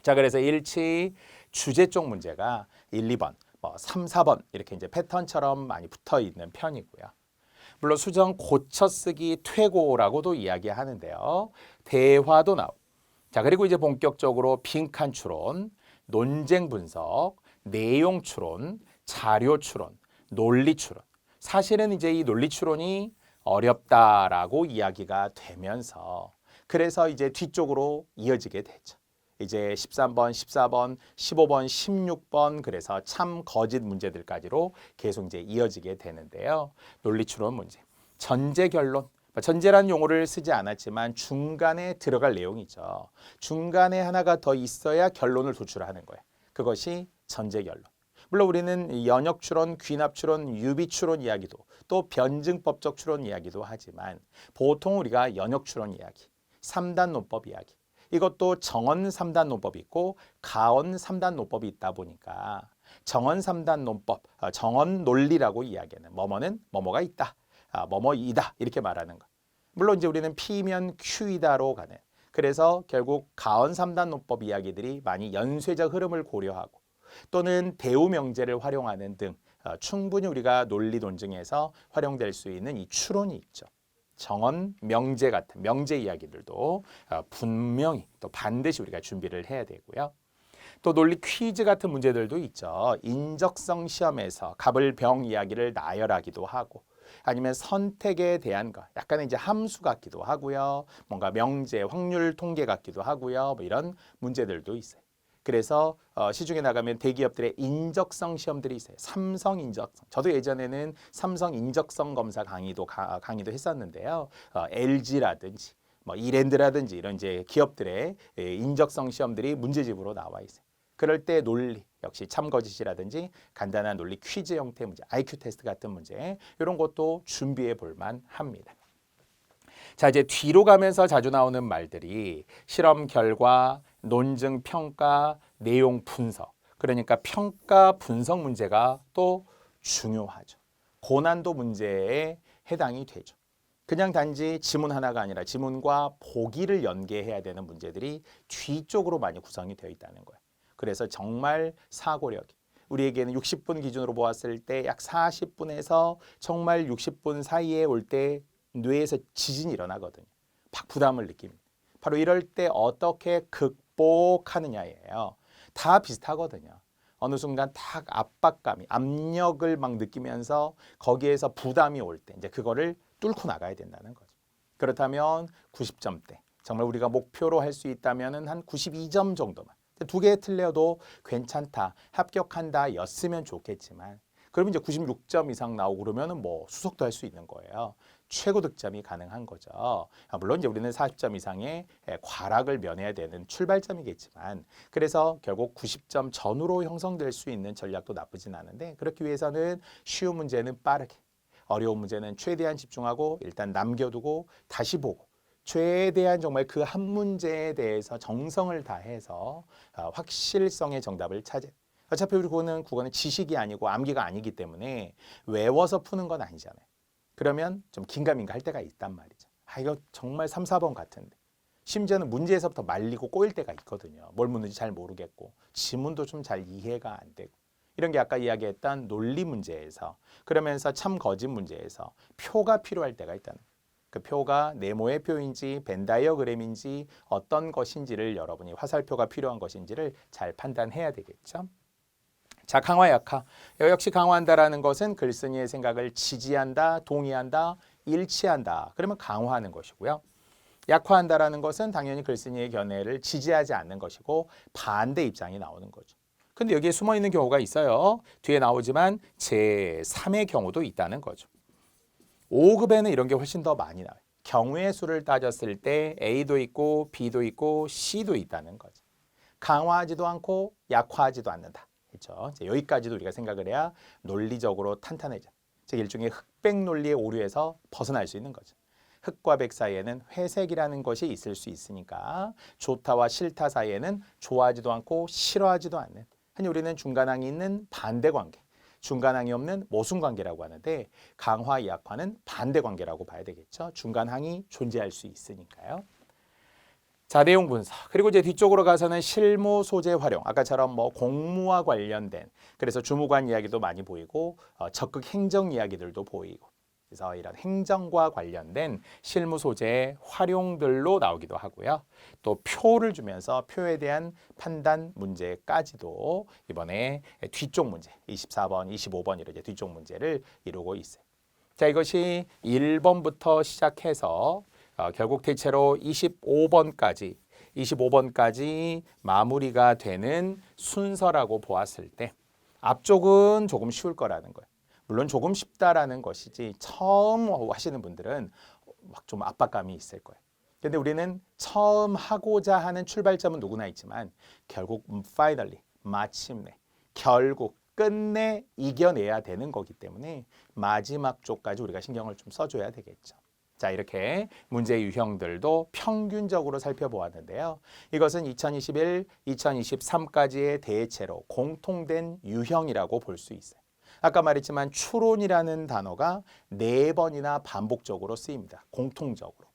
자, 그래서 일치 주제 쪽 문제가 1, 2번, 3, 4번 이렇게 이제 패턴처럼 많이 붙어 있는 편이고요. 물론 수정 고쳐쓰기 퇴고라고도 이야기하는데요. 대화도 나오고. 자, 그리고 이제 본격적으로 빈칸 추론, 논쟁 분석, 내용 추론, 자료 추론, 논리 추론. 사실은 이제 이 논리 추론이 어렵다라고 이야기가 되면서 그래서 이제 뒤쪽으로 이어지게 되죠. 이제 13번, 14번, 15번, 16번 그래서 참 거짓 문제들까지로 계속 이제 이어지게 되는데요. 논리 추론 문제. 전제 결론. 전제라는 용어를 쓰지 않았지만 중간에 들어갈 내용이죠. 중간에 하나가 더 있어야 결론을 도출하는 거예요. 그것이 전제 결론. 물론 우리는 연역 추론, 귀납 추론, 유비 추론 이야기도 또 변증법적 추론 이야기도 하지만 보통 우리가 연역 추론 이야기, 3단 논법 이야기 이것도 정언 3단 논법이 있고 가언 3단 논법이 있다 보니까 정언 3단 논법, 정언 논리라고 이야기하는 뭐뭐는 뭐뭐가 있다, 뭐뭐이다 이렇게 말하는 거. 물론 이제 우리는 P면 Q이다로 가는 그래서 결국 가언 3단 논법 이야기들이 많이 연쇄적 흐름을 고려하고 또는 대우 명제를 활용하는 등 충분히 우리가 논리 논증에서 활용될 수 있는 이 추론이 있죠. 정언, 명제 같은 명제 이야기들도 분명히 또 반드시 우리가 준비를 해야 되고요. 또 논리 퀴즈 같은 문제들도 있죠. 인적성 시험에서 갑을병 이야기를 나열하기도 하고 아니면 선택에 대한 거 약간의 이제 함수 같기도 하고요. 뭔가 명제, 확률 통계 같기도 하고요. 뭐 이런 문제들도 있어요. 그래서 시중에 나가면 대기업들의 인적성 시험들이 있어요. 삼성 인적성. 저도 예전에는 삼성 인적성 검사 강의도 했었는데요. LG라든지 뭐 이랜드라든지 이런 이제 기업들의 인적성 시험들이 문제집으로 나와 있어요. 그럴 때 논리 역시 참거짓이라든지 간단한 논리 퀴즈 형태 문제, IQ 테스트 같은 문제 이런 것도 준비해 볼 만합니다. 자, 이제 뒤로 가면서 자주 나오는 말들이 실험 결과, 논증 평가, 내용 분석. 그러니까 평가 분석 문제가 또 중요하죠. 고난도 문제에 해당이 되죠. 그냥 단지 지문 하나가 아니라 지문과 보기를 연계해야 되는 문제들이 뒤쪽으로 많이 구성이 되어 있다는 거예요. 그래서 정말 사고력이 우리에게는 60분 기준으로 보았을 때 약 40분에서 정말 60분 사이에 올 때 뇌에서 지진이 일어나거든요. 막 부담을 느낍니다. 바로 이럴 때 어떻게 극복하느냐예요. 다 비슷하거든요. 어느 순간 딱 압박감이, 압력을 막 느끼면서 거기에서 부담이 올 때 이제 그거를 뚫고 나가야 된다는 거죠. 그렇다면 90점대, 정말 우리가 목표로 할 수 있다면 한 92점 정도만. 두 개 틀려도 괜찮다, 합격한다 였으면 좋겠지만 그러면 이제 96점 이상 나오고 그러면은 뭐 수석도 할 수 있는 거예요. 최고 득점이 가능한 거죠. 물론 이제 우리는 40점 이상의 과락을 면해야 되는 출발점이겠지만 그래서 결국 90점 전후로 형성될 수 있는 전략도 나쁘진 않은데 그렇기 위해서는 쉬운 문제는 빠르게 어려운 문제는 최대한 집중하고 일단 남겨두고 다시 보고 최대한 정말 그 한 문제에 대해서 정성을 다해서 확실성의 정답을 찾아. 어차피 우리 국어는 지식이 아니고 암기가 아니기 때문에 외워서 푸는 건 아니잖아요. 그러면 좀 긴가민가 할 때가 있단 말이죠. 이거 정말 3, 4번 같은데. 심지어는 문제에서부터 말리고 꼬일 때가 있거든요. 뭘 묻는지 잘 모르겠고 지문도 좀 잘 이해가 안 되고. 이런 게 아까 이야기했던 논리 문제에서 그러면서 참 거짓 문제에서 표가 필요할 때가 있다는 거예요. 그 표가 네모의 표인지 벤 다이어그램인지 어떤 것인지를 여러분이 화살표가 필요한 것인지를 잘 판단해야 되겠죠. 자, 강화 약화. 역시 강화한다라는 것은 글쓴이의 생각을 지지한다, 동의한다, 일치한다. 그러면 강화하는 것이고요. 약화한다라는 것은 당연히 글쓴이의 견해를 지지하지 않는 것이고 반대 입장이 나오는 거죠. 근데 여기에 숨어 있는 경우가 있어요. 뒤에 나오지만 제3의 경우도 있다는 거죠. 5급에는 이런 게 훨씬 더 많이 나와요. 경우의 수를 따졌을 때 A도 있고 B도 있고 C도 있다는 거죠. 강화하지도 않고 약화하지도 않는다. 그렇죠? 여기까지도 우리가 생각을 해야 논리적으로 탄탄해져. 즉 일종의 흑백 논리의 오류에서 벗어날 수 있는 거죠. 흑과 백 사이에는 회색이라는 것이 있을 수 있으니까 좋다와 싫다 사이에는 좋아하지도 않고 싫어하지도 않는, 흔히 우리는 중간항이 있는 반대 관계, 중간항이 없는 모순 관계라고 하는데 강화, 약화는 반대 관계라고 봐야 되겠죠. 중간항이 존재할 수 있으니까요. 자, 내용 분석. 그리고 이제 뒤쪽으로 가서는 실무 소재 활용. 아까처럼 뭐 공무와 관련된, 그래서 주무관 이야기도 많이 보이고 적극 행정 이야기들도 보이고, 그래서 이런 행정과 관련된 실무 소재의 활용들로 나오기도 하고요. 또 표를 주면서 표에 대한 판단 문제까지도 이번에 뒤쪽 문제 24번, 25번 이렇게 뒤쪽 문제를 이루고 있어요. 자, 이것이 1번부터 시작해서 결국 대체로 25번까지 마무리가 되는 순서라고 보았을 때 앞쪽은 조금 쉬울 거라는 거예요. 물론 조금 쉽다라는 것이지 처음 하시는 분들은 막 좀 압박감이 있을 거예요. 근데 우리는 처음 하고자 하는 출발점은 누구나 있지만 결국 finally, 마침내, 결국 끝내 이겨내야 되는 거기 때문에 마지막 쪽까지 우리가 신경을 좀 써줘야 되겠죠. 자, 이렇게 문제 유형들도 평균적으로 살펴보았는데요. 이것은 2021, 2023까지의 대체로 공통된 유형이라고 볼 수 있어요. 아까 말했지만 추론이라는 단어가 4번이나 반복적으로 쓰입니다. 공통적으로.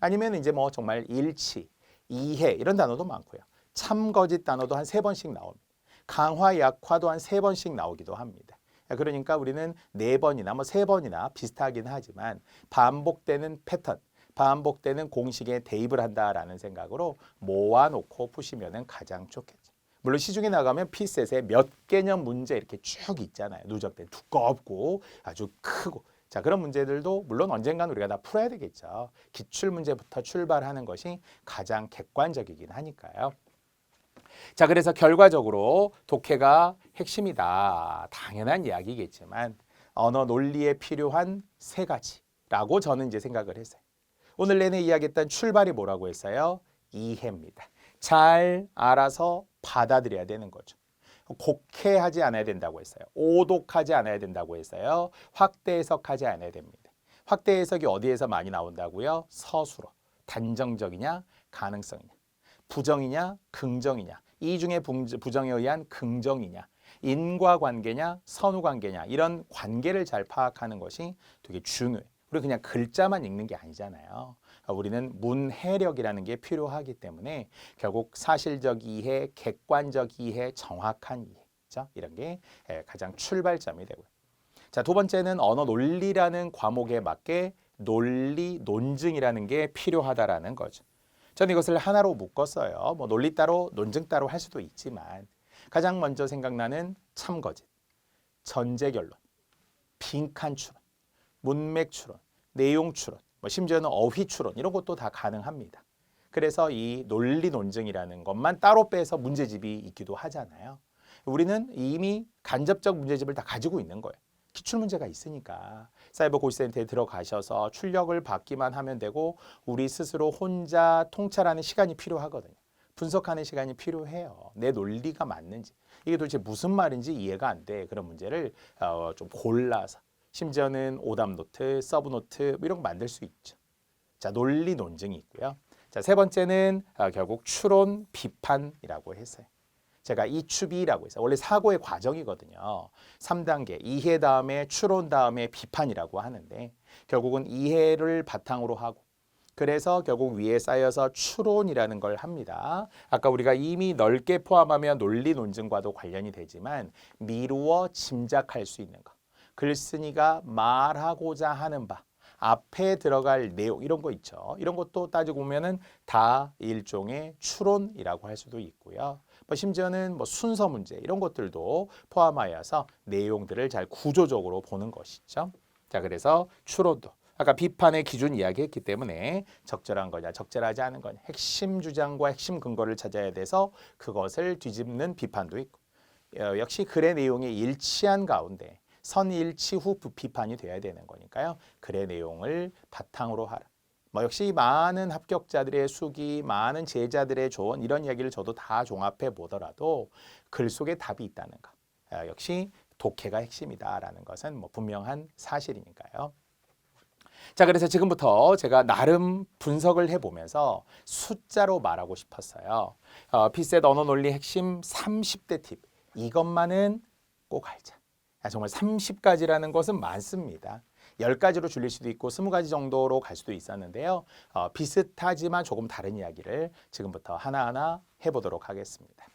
아니면 이제 뭐 정말 일치, 이해 이런 단어도 많고요. 참거짓 단어도 한 3번씩 나옵니다. 강화, 약화도 한 3번씩 나오기도 합니다. 그러니까 우리는 4번이나 뭐 3번이나 비슷하긴 하지만 반복되는 패턴, 반복되는 공식에 대입을 한다라는 생각으로 모아놓고 푸시면 가장 좋겠죠. 물론 시중에 나가면 P셋에 몇 개념 문제 이렇게 쭉 있잖아요. 누적된 두껍고 아주 크고. 자, 그런 문제들도 물론 언젠간 우리가 다 풀어야 되겠죠. 기출 문제부터 출발하는 것이 가장 객관적이긴 하니까요. 자, 그래서 결과적으로 독해가 핵심이다. 당연한 이야기겠지만 언어 논리에 필요한 3가지라고 저는 이제 생각을 했어요. 오늘 내내 이야기했던 출발이 뭐라고 했어요? 이해입니다. 잘 알아서 받아들여야 되는 거죠. 곡해하지 않아야 된다고 했어요. 오독하지 않아야 된다고 했어요. 확대 해석하지 않아야 됩니다. 확대 해석이 어디에서 많이 나온다고요? 서술어. 단정적이냐, 가능성이냐. 부정이냐, 긍정이냐. 이 중에 부정에 의한 긍정이냐. 인과관계냐, 선후관계냐. 이런 관계를 잘 파악하는 것이 되게 중요해요. 우리 그냥 글자만 읽는 게 아니잖아요. 우리는 문해력이라는 게 필요하기 때문에 결국 사실적 이해, 객관적 이해, 정확한 이해. 그렇죠? 이런 게 가장 출발점이 되고요. 자, 2번째는 언어 논리라는 과목에 맞게 논리, 논증이라는 게 필요하다라는 거죠. 저는 이것을 하나로 묶었어요. 뭐 논리 따로, 논증 따로 할 수도 있지만 가장 먼저 생각나는 참거짓, 전제 결론, 빈칸 추론, 문맥 추론, 내용 추론, 뭐 심지어는 어휘 추론 이런 것도 다 가능합니다. 그래서 이 논리 논증이라는 것만 따로 빼서 문제집이 있기도 하잖아요. 우리는 이미 간접적 문제집을 다 가지고 있는 거예요. 기출 문제가 있으니까 사이버 고시센터에 들어가셔서 출력을 받기만 하면 되고 우리 스스로 혼자 통찰하는 시간이 필요하거든요. 분석하는 시간이 필요해요. 내 논리가 맞는지 이게 도대체 무슨 말인지 이해가 안 돼. 그런 문제를 좀 골라서 심지어는 오답 노트, 서브 노트 이런 거 만들 수 있죠. 자, 논리 논증이 있고요. 자, 3번째는 결국 추론 비판이라고 했어요. 제가 이추비라고 했어요. 원래 사고의 과정이거든요. 3단계 이해 다음에 추론 다음에 비판이라고 하는데 결국은 이해를 바탕으로 하고 그래서 결국 위에 쌓여서 추론이라는 걸 합니다. 아까 우리가 이미 넓게 포함하면 논리 논증과도 관련이 되지만 미루어 짐작할 수 있는 거. 글쓴이가 말하고자 하는 바, 앞에 들어갈 내용 이런 거 있죠. 이런 것도 따지고 보면은 다 일종의 추론이라고 할 수도 있고요. 뭐 심지어는 뭐 순서 문제 이런 것들도 포함하여서 내용들을 잘 구조적으로 보는 것이죠. 자, 그래서 추론도 아까 비판의 기준 이야기했기 때문에 적절한 거냐 적절하지 않은 거냐 핵심 주장과 핵심 근거를 찾아야 돼서 그것을 뒤집는 비판도 있고 역시 글의 내용이 일치한 가운데 선일치 후 비판이 돼야 되는 거니까요. 글의 내용을 바탕으로 하라. 뭐 역시 많은 합격자들의 수기, 많은 제자들의 조언 이런 이야기를 저도 다 종합해 보더라도 글 속에 답이 있다는 것. 역시 독해가 핵심이다라는 것은 뭐 분명한 사실이니까요. 자, 그래서 지금부터 제가 나름 분석을 해보면서 숫자로 말하고 싶었어요. 피셋 언어 논리 핵심 30대 팁. 이것만은 꼭 알자. 정말 30가지라는 것은 많습니다. 10가지로 줄일 수도 있고 20가지 정도로 갈 수도 있었는데요. 비슷하지만 조금 다른 이야기를 지금부터 하나하나 해보도록 하겠습니다.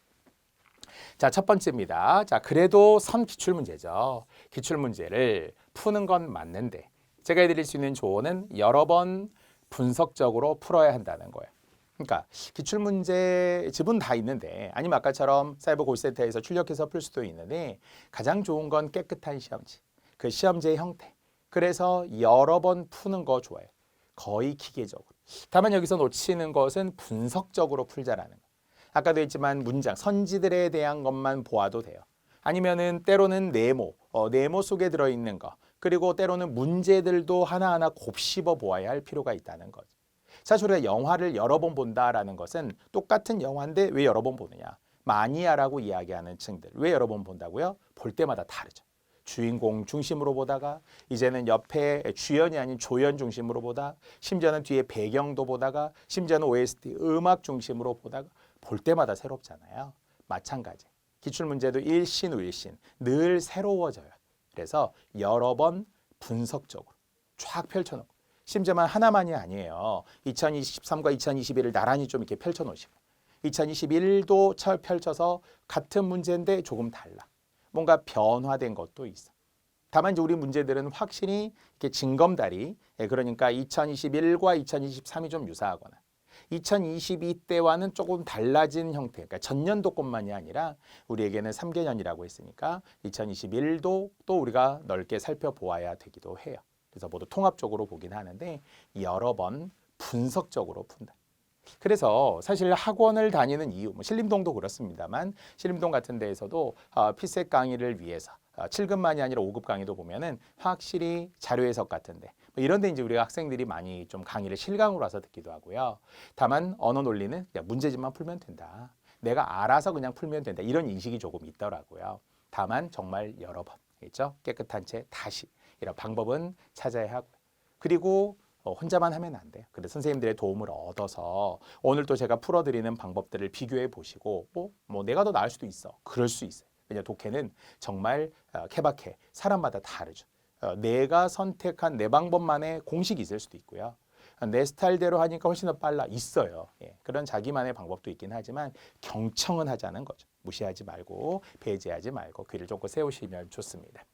자, 첫 번째입니다. 자, 그래도 선 기출문제죠. 기출문제를 푸는 건 맞는데 제가 해드릴 수 있는 조언은 여러 번 분석적으로 풀어야 한다는 거예요. 그러니까 기출문제 집은 다 있는데 아니면 아까처럼 사이버 골센터에서 출력해서 풀 수도 있는데 가장 좋은 건 깨끗한 시험지, 그 시험지의 형태. 그래서 여러 번 푸는 거 좋아해요. 거의 기계적으로. 다만 여기서 놓치는 것은 분석적으로 풀자라는 거. 아까도 했지만 문장, 선지들에 대한 것만 보아도 돼요. 아니면은 때로는 네모 속에 들어있는 거, 그리고 때로는 문제들도 하나하나 곱씹어 보아야 할 필요가 있다는 거죠. 사실 우리가 영화를 여러 번 본다라는 것은 똑같은 영화인데 왜 여러 번 보느냐. 마니아라고 이야기하는 층들. 왜 여러 번 본다고요? 볼 때마다 다르죠. 주인공 중심으로 보다가 이제는 옆에 주연이 아닌 조연 중심으로 보다 심지어는 뒤에 배경도 보다가 심지어는 OST 음악 중심으로 보다가 볼 때마다 새롭잖아요. 마찬가지. 기출문제도 일신 늘 새로워져요. 그래서 여러 번 분석적으로 쫙 펼쳐놓고 심지어만 하나만이 아니에요. 2023과 2021을 나란히 좀 이렇게 펼쳐놓으시고 2021도 펼쳐서 같은 문제인데 조금 달라. 뭔가 변화된 것도 있어. 다만 이제 우리 문제들은 확실히 이렇게 징검다리, 그러니까 2021과 2023이 좀 유사하거나 2022 때와는 조금 달라진 형태, 그러니까 전년도 것만이 아니라 우리에게는 3개년이라고 했으니까 2021도 또 우리가 넓게 살펴보아야 되기도 해요. 그래서 모두 통합적으로 보긴 하는데 여러 번 분석적으로 푼다. 그래서 사실 학원을 다니는 이유, 신림동도 그렇습니다만 신림동 같은 데에서도 피셋 강의를 위해서 7급만이 아니라 5급 강의도 보면은 확실히 자료 해석 같은데 이런 데 이제 우리가 학생들이 많이 좀 강의를 실강으로 와서 듣기도 하고요. 다만 언어 논리는 그냥 문제집만 풀면 된다. 내가 알아서 그냥 풀면 된다. 이런 인식이 조금 있더라고요. 다만 정말 여러 번, 있죠? 깨끗한 채 다시 이런 방법은 찾아야 하고 그리고 혼자만 하면 안 돼요. 그래서 선생님들의 도움을 얻어서 오늘 또 제가 풀어드리는 방법들을 비교해 보시고 뭐 내가 더 나을 수도 있어. 그럴 수 있어요. 왜냐 독해는 정말 케바케 사람마다 다르죠. 내가 선택한 내 방법만의 공식이 있을 수도 있고요. 내 스타일대로 하니까 훨씬 더 빨라 있어요. 예, 그런 자기만의 방법도 있긴 하지만 경청은 하자는 거죠. 무시하지 말고 배제하지 말고 귀를 쫑긋 세우시면 좋습니다.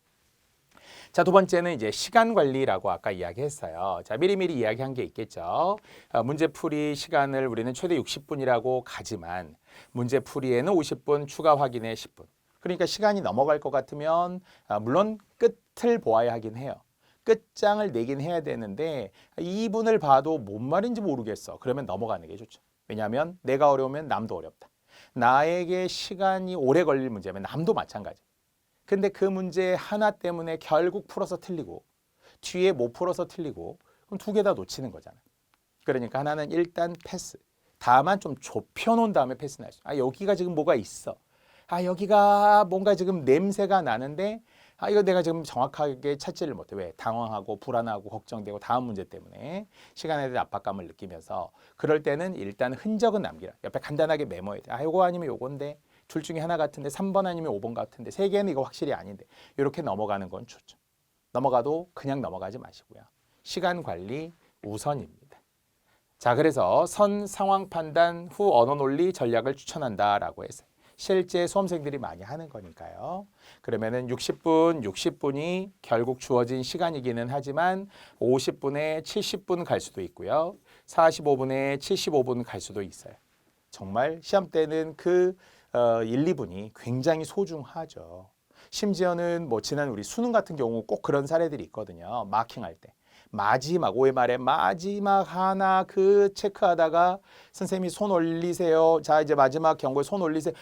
자, 두 번째는 이제 시간 관리라고 아까 이야기했어요. 자, 미리미리 이야기한 게 있겠죠. 문제풀이 시간을 우리는 최대 60분이라고 가지만 문제풀이에는 50분, 추가 확인에 10분. 그러니까 시간이 넘어갈 것 같으면 물론 끝을 보아야 하긴 해요. 끝장을 내긴 해야 되는데 2분을 봐도 뭔 말인지 모르겠어. 그러면 넘어가는 게 좋죠. 왜냐하면 내가 어려우면 남도 어렵다. 나에게 시간이 오래 걸릴 문제면 남도 마찬가지. 근데 그 문제 하나 때문에 결국 풀어서 틀리고 뒤에 못 풀어서 틀리고 그럼 두 개 다 놓치는 거잖아요. 그러니까 하나는 일단 패스. 다만 좀 좁혀놓은 다음에 패스는 할 수. 여기가 지금 뭐가 있어. 여기가 뭔가 지금 냄새가 나는데 이거 내가 지금 정확하게 찾지를 못해. 왜? 당황하고 불안하고 걱정되고 다음 문제 때문에 시간에 대한 압박감을 느끼면서 그럴 때는 일단 흔적은 남기라. 옆에 간단하게 메모해야 돼. 요거 아니면 요건데 둘 중에 하나 같은데 3번 아니면 5번 같은데 세 개는 이거 확실히 아닌데 이렇게 넘어가는 건 좋죠. 넘어가도 그냥 넘어가지 마시고요. 시간 관리 우선입니다. 자, 그래서 선 상황 판단 후 언어 논리 전략을 추천한다라고 해서 실제 수험생들이 많이 하는 거니까요. 그러면은 60분이 결국 주어진 시간이기는 하지만 50분에 70분 갈 수도 있고요. 45분에 75분 갈 수도 있어요. 정말 시험 때는 그 1, 2분이 굉장히 소중하죠. 심지어는 지난 우리 수능 같은 경우 꼭 그런 사례들이 있거든요. 마킹할 때. 마지막 OMR의 마지막 하나 그 체크하다가 선생님이 손 올리세요. 자, 이제 마지막 경고에 손 올리세요.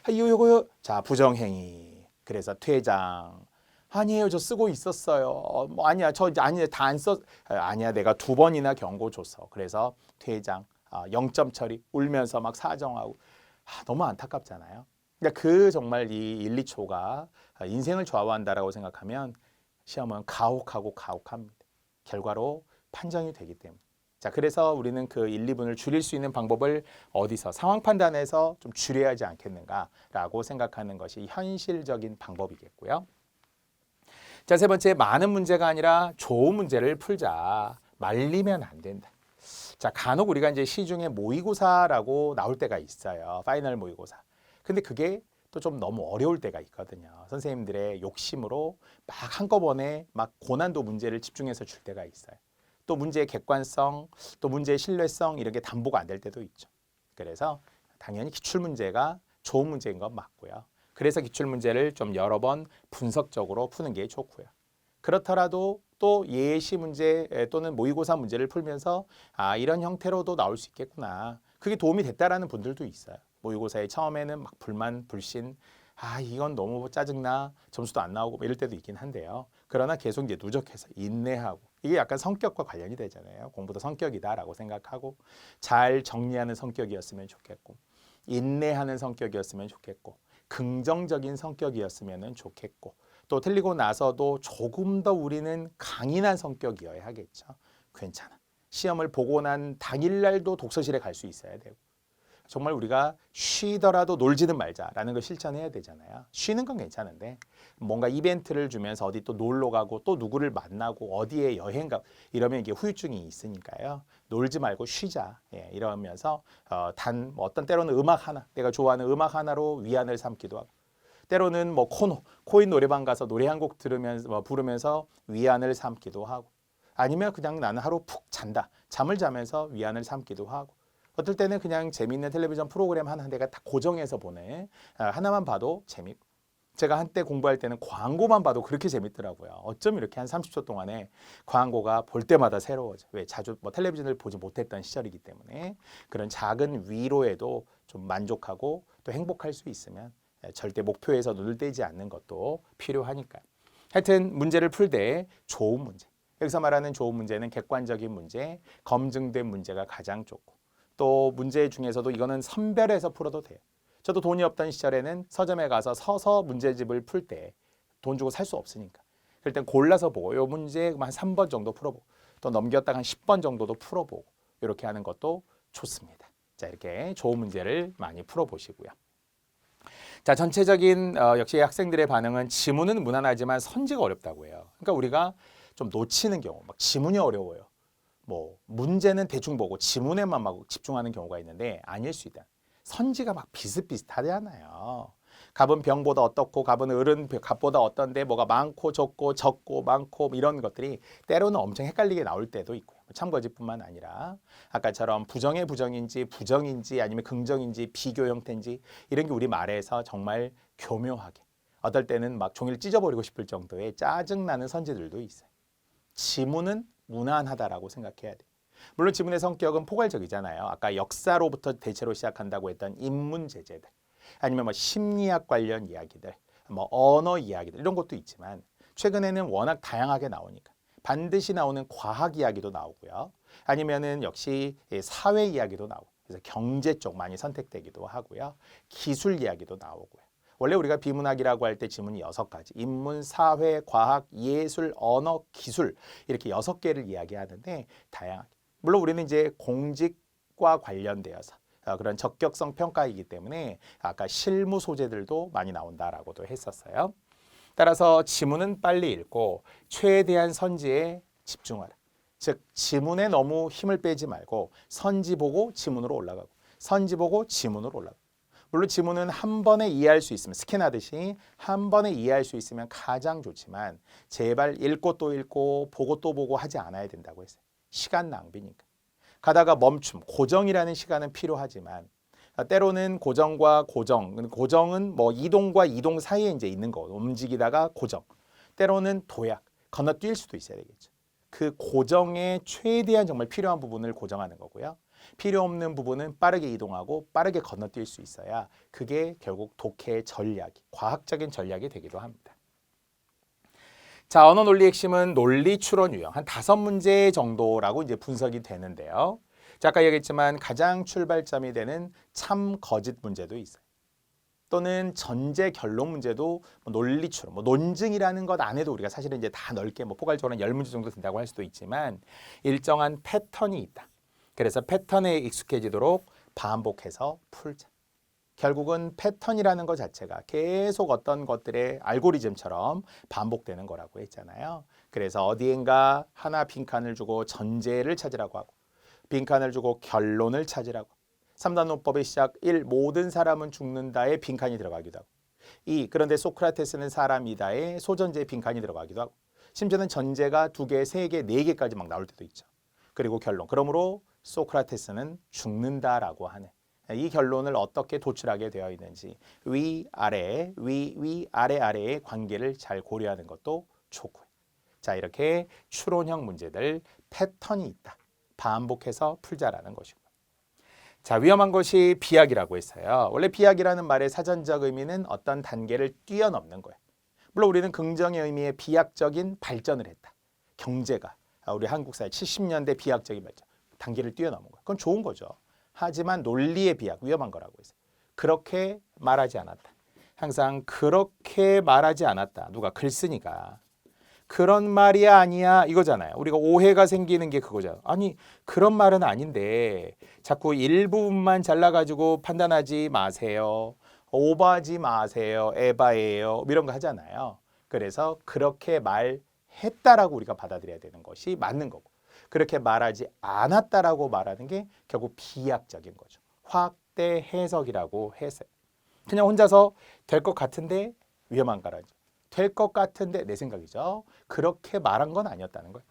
요거요. 자, 부정행위. 그래서 퇴장. 아니에요. 저 쓰고 있었어요. 아니야. 저 아니야. 다 안 썼. 아니야. 내가 2번이나 경고 줬어. 그래서 퇴장. 0점 처리. 울면서 막 사정하고. 너무 안타깝잖아요. 그러니까 그 정말 이 1, 2초가 인생을 좌우한다라고 생각하면 시험은 가혹합니다. 결과로 판정이 되기 때문에. 자, 그래서 우리는 그 1, 2분을 줄일 수 있는 방법을 어디서 상황 판단에서 좀 줄여야 하지 않겠는가라고 생각하는 것이 현실적인 방법이겠고요. 자, 세 번째, 많은 문제가 아니라 좋은 문제를 풀자. 말리면 안 된다. 자, 간혹 우리가 이제 시중에 모의고사라고 나올 때가 있어요. 파이널 모의고사. 근데 그게 또 좀 너무 어려울 때가 있거든요. 선생님들의 욕심으로 막 한꺼번에 막 고난도 문제를 집중해서 줄 때가 있어요. 또 문제의 객관성, 또 문제의 신뢰성 이런 게 담보가 안 될 때도 있죠. 그래서 당연히 기출문제가 좋은 문제인 건 맞고요. 그래서 기출문제를 좀 여러 번 분석적으로 푸는 게 좋고요. 그렇더라도 또 예시 문제 또는 모의고사 문제를 풀면서 아, 이런 형태로도 나올 수 있겠구나. 그게 도움이 됐다라는 분들도 있어요. 모의고사에 처음에는 막 불만, 불신, 아, 이건 너무 짜증나, 점수도 안 나오고 이럴 때도 있긴 한데요. 그러나 계속 이제 누적해서 인내하고 이게 약간 성격과 관련이 되잖아요. 공부도 성격이다라고 생각하고 잘 정리하는 성격이었으면 좋겠고 인내하는 성격이었으면 좋겠고 긍정적인 성격이었으면 좋겠고 또 틀리고 나서도 조금 더 우리는 강인한 성격이어야 하겠죠. 괜찮아. 시험을 보고 난 당일날도 독서실에 갈 수 있어야 되고 정말 우리가 쉬더라도 놀지는 말자라는 걸 실천해야 되잖아요. 쉬는 건 괜찮은데 뭔가 이벤트를 주면서 어디 또 놀러 가고 또 누구를 만나고 어디에 여행 가고 이러면 이게 후유증이 있으니까요. 놀지 말고 쉬자. 예, 이러면서 뭐 어떤 때로는 음악 하나, 내가 좋아하는 음악 하나로 위안을 삼기도 하고 때로는 뭐 코인 노래방 가서 노래 한 곡 들으면서 부르면서 위안을 삼기도 하고 아니면 그냥 나는 하루 푹 잔다. 잠을 자면서 위안을 삼기도 하고 어떨 때는 그냥 재미있는 텔레비전 프로그램 하나 내가 다 고정해서 보내. 하나만 봐도 재밌고. 제가 한때 공부할 때는 광고만 봐도 그렇게 재밌더라고요. 어쩜 이렇게 한 30초 동안에 광고가 볼 때마다 새로워져. 왜? 자주 뭐 텔레비전을 보지 못했던 시절이기 때문에 그런 작은 위로에도 좀 만족하고 또 행복할 수 있으면 절대 목표에서 눈을 떼지 않는 것도 필요하니까요. 하여튼 문제를 풀 때 좋은 문제. 여기서 말하는 좋은 문제는 객관적인 문제, 검증된 문제가 가장 좋고 또 문제 중에서도 이거는 선별해서 풀어도 돼요. 저도 돈이 없던 시절에는 서점에 가서 서서 문제집을 풀 때 돈 주고 살 수 없으니까. 그럴 땐 골라서 보고 요 문제 한 3번 정도 풀어보고 또 넘겼다가 한 10번 정도도 풀어보고 이렇게 하는 것도 좋습니다. 자, 이렇게 좋은 문제를 많이 풀어보시고요. 자, 전체적인 역시 학생들의 반응은 지문은 무난하지만 선지가 어렵다고 해요. 그러니까 우리가 좀 놓치는 경우, 막 지문이 어려워요. 뭐 문제는 대충 보고 지문에만 막 집중하는 경우가 있는데 아닐 수 있다. 선지가 막 비슷비슷하잖아요. 갑은 병보다 어떻고 갑은 을은 갑보다 어떤데 뭐가 많고 적고 많고 이런 것들이 때로는 엄청 헷갈리게 나올 때도 있고요. 참거짓뿐만 아니라 아까처럼 부정의 부정인지 부정인지 아니면 긍정인지 비교 형태인지 이런 게 우리 말에서 정말 교묘하게 어떨 때는 막 종이를 찢어버리고 싶을 정도의 짜증나는 선지들도 있어요. 지문은 무난하다라고 생각해야 돼. 물론 지문의 성격은 포괄적이잖아요. 아까 역사로부터 대체로 시작한다고 했던 인문제재들 아니면 뭐 심리학 관련 이야기들, 뭐 언어 이야기들 이런 것도 있지만 최근에는 워낙 다양하게 나오니까 반드시 나오는 과학 이야기도 나오고요. 아니면은 역시 사회 이야기도 나오고 그래서 경제 쪽 많이 선택되기도 하고요. 기술 이야기도 나오고요. 원래 우리가 비문학이라고 할 때 지문이 6가지. 인문, 사회, 과학, 예술, 언어, 기술 이렇게 6개를 이야기하는데 다양하게. 물론 우리는 이제 공직과 관련되어서 그런 적격성 평가이기 때문에 아까 실무 소재들도 많이 나온다라고도 했었어요. 따라서 지문은 빨리 읽고 최대한 선지에 집중하라. 즉 지문에 너무 힘을 빼지 말고 선지 보고 지문으로 올라가고 선지 보고 지문으로 올라가고 물론 지문은 한 번에 이해할 수 있으면 스캔하듯이 한 번에 이해할 수 있으면 가장 좋지만 제발 읽고 또 읽고 보고 또 보고 하지 않아야 된다고 했어요. 시간 낭비니까. 가다가 멈춤, 고정이라는 시간은 필요하지만 때로는 고정과 고정은 뭐 이동과 이동 사이에 이제 있는 거, 움직이다가 고정. 때로는 도약, 건너뛸 수도 있어야 되겠죠. 그 고정에 최대한 정말 필요한 부분을 고정하는 거고요. 필요 없는 부분은 빠르게 이동하고 빠르게 건너뛸 수 있어야 그게 결국 독해의 전략이, 과학적인 전략이 되기도 합니다. 자, 언어 논리 핵심은 논리 추론 유형 한 5문제 정도라고 이제 분석이 되는데요. 자, 아까 얘기했지만 가장 출발점이 되는 참 거짓 문제도 있어요. 또는 전제 결론 문제도 논리 추론, 논증이라는 것 안에도 우리가 사실은 이제 다 넓게 포괄적으로 10문제 정도 된다고 할 수도 있지만 일정한 패턴이 있다. 그래서 패턴에 익숙해지도록 반복해서 풀자. 결국은 패턴이라는 것 자체가 계속 어떤 것들의 알고리즘처럼 반복되는 거라고 했잖아요. 그래서 어디엔가 하나 빈칸을 주고 전제를 찾으라고 하고 빈칸을 주고 결론을 찾으라고 3단 논법의 시작 1. 모든 사람은 죽는다에 빈칸이 들어가기도 하고 2. 그런데 소크라테스는 사람이다에 소전제에 빈칸이 들어가기도 하고 심지어는 전제가 2개, 3개, 4개까지 막 나올 때도 있죠. 그리고 결론. 그러므로 소크라테스는 죽는다라고 하는 이 결론을 어떻게 도출하게 되어 있는지 위아래, 아래의 관계를 잘 고려하는 것도 좋고요. 자, 이렇게 추론형 문제들 패턴이 있다. 반복해서 풀자라는 것이고. 자, 위험한 것이 비약이라고 했어요. 원래 비약이라는 말의 사전적 의미는 어떤 단계를 뛰어넘는 거예요. 물론 우리는 긍정의 의미의 비약적인 발전을 했다. 경제가 우리 한국 사회 70년대 비약적인 발전, 단계를 뛰어넘은 거예요. 그건 좋은 거죠. 하지만 논리의 비약, 위험한 거라고 했어요. 그렇게 말하지 않았다. 항상 그렇게 말하지 않았다. 누가 글 쓰니까. 그런 말이 아니야 이거잖아요. 우리가 오해가 생기는 게 그거잖아요. 아니 그런 말은 아닌데 자꾸 일부분만 잘라가지고 판단하지 마세요. 오버하지 마세요. 에바예요. 이런 거 하잖아요. 그래서 그렇게 말했다라고 우리가 받아들여야 되는 것이 맞는 거고 그렇게 말하지 않았다라고 말하는 게 결국 비약적인 거죠. 확대 해석이라고 했어요. 그냥 혼자서 될 것 같은데 위험한 거라죠. 될 것 같은데 내 생각이죠. 그렇게 말한 건 아니었다는 거예요.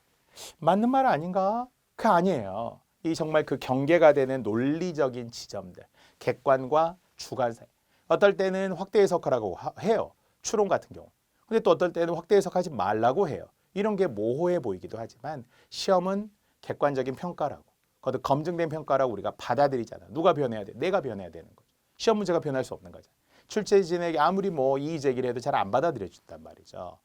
맞는 말 아닌가? 그 아니에요. 이 정말 그 경계가 되는 논리적인 지점들, 객관과 주관 사이. 어떨 때는 확대 해석하라고 해요. 추론 같은 경우. 근데 또 어떨 때는 확대 해석하지 말라고 해요. 이런 게 모호해 보이기도 하지만 시험은 객관적인 평가라고. 그것도 검증된 평가라고 우리가 받아들이잖아. 누가 변해야 돼? 내가 변해야 되는 거죠. 시험 문제가 변할 수 없는 거죠. 출제진에게 아무리 이의 제기를 해도 잘 안 받아들여 준단 말이죠.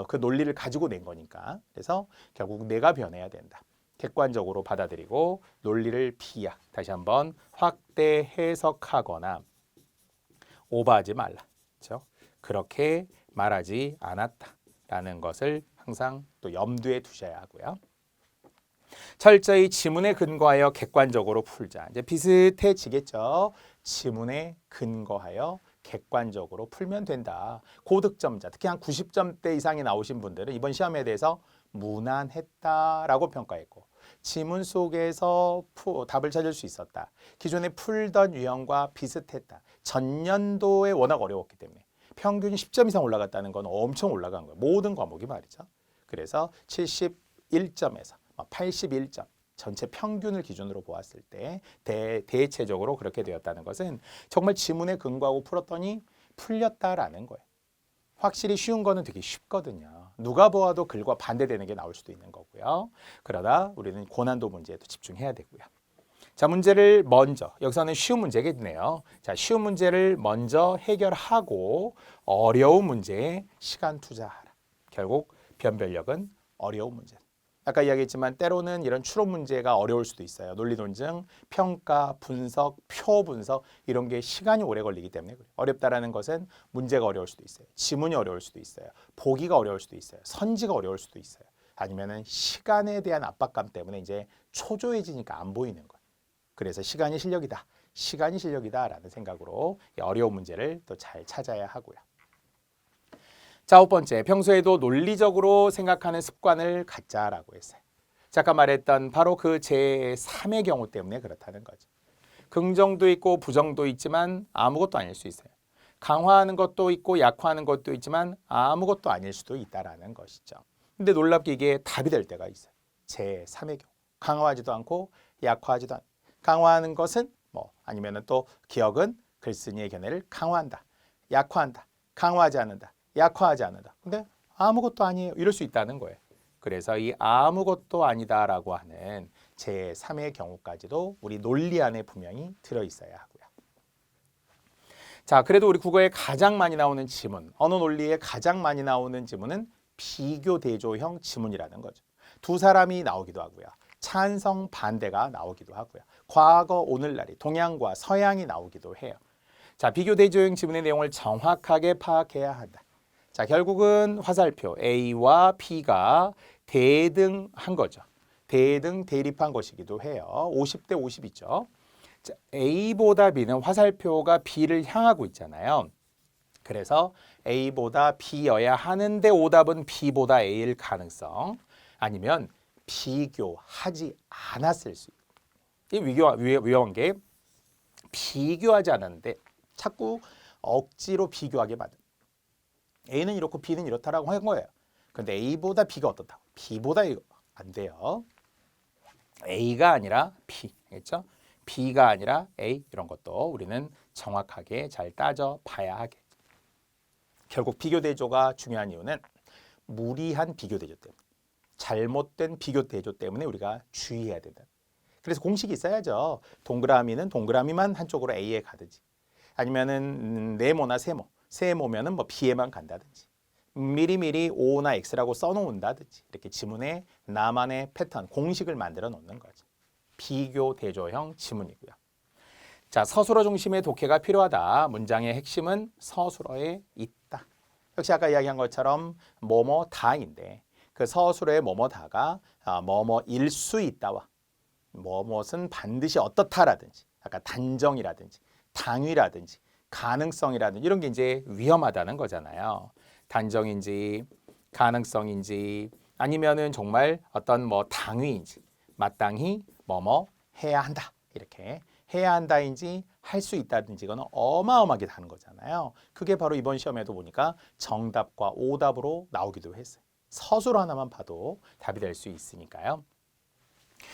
그 논리를 가지고 낸 거니까. 그래서 결국 내가 변해야 된다. 객관적으로 받아들이고 논리를 비약, 다시 한번 확대 해석하거나 오버하지 말라. 그렇죠? 그렇게 말하지 않았다라는 것을 항상 또 염두에 두셔야 하고요. 철저히 지문에 근거하여 객관적으로 풀자. 이제 비슷해지겠죠. 지문에 근거하여 객관적으로 풀면 된다. 고득점자, 특히 한 90점대 이상이 나오신 분들은 이번 시험에 대해서 무난했다라고 평가했고 지문 속에서 답을 찾을 수 있었다. 기존에 풀던 유형과 비슷했다. 전년도에 워낙 어려웠기 때문에 평균 10점 이상 올라갔다는 건 엄청 올라간 거예요. 모든 과목이 말이죠. 그래서 71점에서 81점 전체 평균을 기준으로 보았을 때 대체적으로 그렇게 되었다는 것은 정말 지문에 근거하고 풀었더니 풀렸다라는 거예요. 확실히 쉬운 거는 되게 쉽거든요. 누가 보아도 글과 반대되는 게 나올 수도 있는 거고요. 그러다 우리는 고난도 문제에도 집중해야 되고요. 자, 문제를 먼저, 여기서는 쉬운 문제겠네요. 자, 쉬운 문제를 먼저 해결하고 어려운 문제에 시간 투자하라. 결국 변별력은 어려운 문제. 아까 이야기했지만 때로는 이런 추론 문제가 어려울 수도 있어요. 논리 논증, 평가, 분석, 표 분석 이런 게 시간이 오래 걸리기 때문에 그래요. 어렵다라는 것은 문제가 어려울 수도 있어요. 지문이 어려울 수도 있어요. 보기가 어려울 수도 있어요. 선지가 어려울 수도 있어요. 아니면은 시간에 대한 압박감 때문에 이제 초조해지니까 안 보이는 거예요. 그래서 시간이 실력이다. 시간이 실력이다라는 생각으로 어려운 문제를 또 잘 찾아야 하고요. 자, 5번째, 평소에도 논리적으로 생각하는 습관을 갖자라고 했어요. 아까 말했던 바로 그 제3의 경우 때문에 그렇다는 거죠. 긍정도 있고 부정도 있지만 아무것도 아닐 수 있어요. 강화하는 것도 있고 약화하는 것도 있지만 아무것도 아닐 수도 있다라는 것이죠. 근데 놀랍게 이게 답이 될 때가 있어요. 제3의 경우. 강화하지도 않고 약화하지도 않고. 강화하는 것은 아니면은 또 기억은 글쓴이의 견해를 강화한다. 약화한다. 강화하지 않는다. 약화하지 않는다. 근데 아무것도 아니에요. 이럴 수 있다는 거예요. 그래서 이 아무것도 아니다라고 하는 제3의 경우까지도 우리 논리 안에 분명히 들어있어야 하고요. 자, 그래도 우리 국어에 가장 많이 나오는 지문, 언어 논리에 가장 많이 나오는 지문은 비교 대조형 지문이라는 거죠. 두 사람이 나오기도 하고요. 찬성 반대가 나오기도 하고요. 과거 오늘날이 동양과 서양이 나오기도 해요. 자, 비교 대조형 지문의 내용을 정확하게 파악해야 한다. 자, 결국은 화살표 A와 B가 대등한 거죠. 대등 대립한 것이기도 해요. 50대 50이죠. 자, A보다 B는 화살표가 B를 향하고 있잖아요. 그래서 A보다 B여야 하는데 오답은 B보다 A일 가능성, 아니면 비교하지 않았을 수 있어요. 이 위험한 게 비교하지 않았는데 자꾸 억지로 비교하게 만든. A는 이렇고 B는 이렇다라고 한 거예요. 근데 A보다 B가 어떻다고? B보다 이거 안 돼요. A가 아니라 B, 알겠죠? B가 아니라 A, 이런 것도 우리는 정확하게 잘 따져 봐야 하겠죠. 결국 비교 대조가 중요한 이유는 무리한 비교 대조 때문에, 잘못된 비교 대조 때문에 우리가 주의해야 된다. 그래서 공식이 있어야죠. 동그라미는 동그라미만 한쪽으로 A에 가든지, 아니면은 네모나 세모, 세모면은 뭐 B에만 간다든지, 미리미리 O나 X라고 써놓는다든지, 이렇게 지문에 나만의 패턴, 공식을 만들어 놓는 거죠. 비교 대조형 지문이고요. 자, 서술어 중심의 독해가 필요하다. 문장의 핵심은 서술어에 있다. 역시 아까 이야기한 것처럼 뭐뭐다인데, 그 서술어의 뭐뭐다가 뭐뭐일 수 있다와 뭐뭇은 반드시 어떻다라든지, 아까 단정이라든지 당위라든지 가능성이라든지 이런 게 이제 위험하다는 거잖아요. 단정인지 가능성인지 아니면은 정말 어떤 뭐 당위인지, 마땅히 뭐뭐 해야 한다, 이렇게 해야 한다인지 할 수 있다든지, 이거는 어마어마하게 다른 거잖아요. 그게 바로 이번 시험에도 보니까 정답과 오답으로 나오기도 했어요. 서술 하나만 봐도 답이 될 수 있으니까요.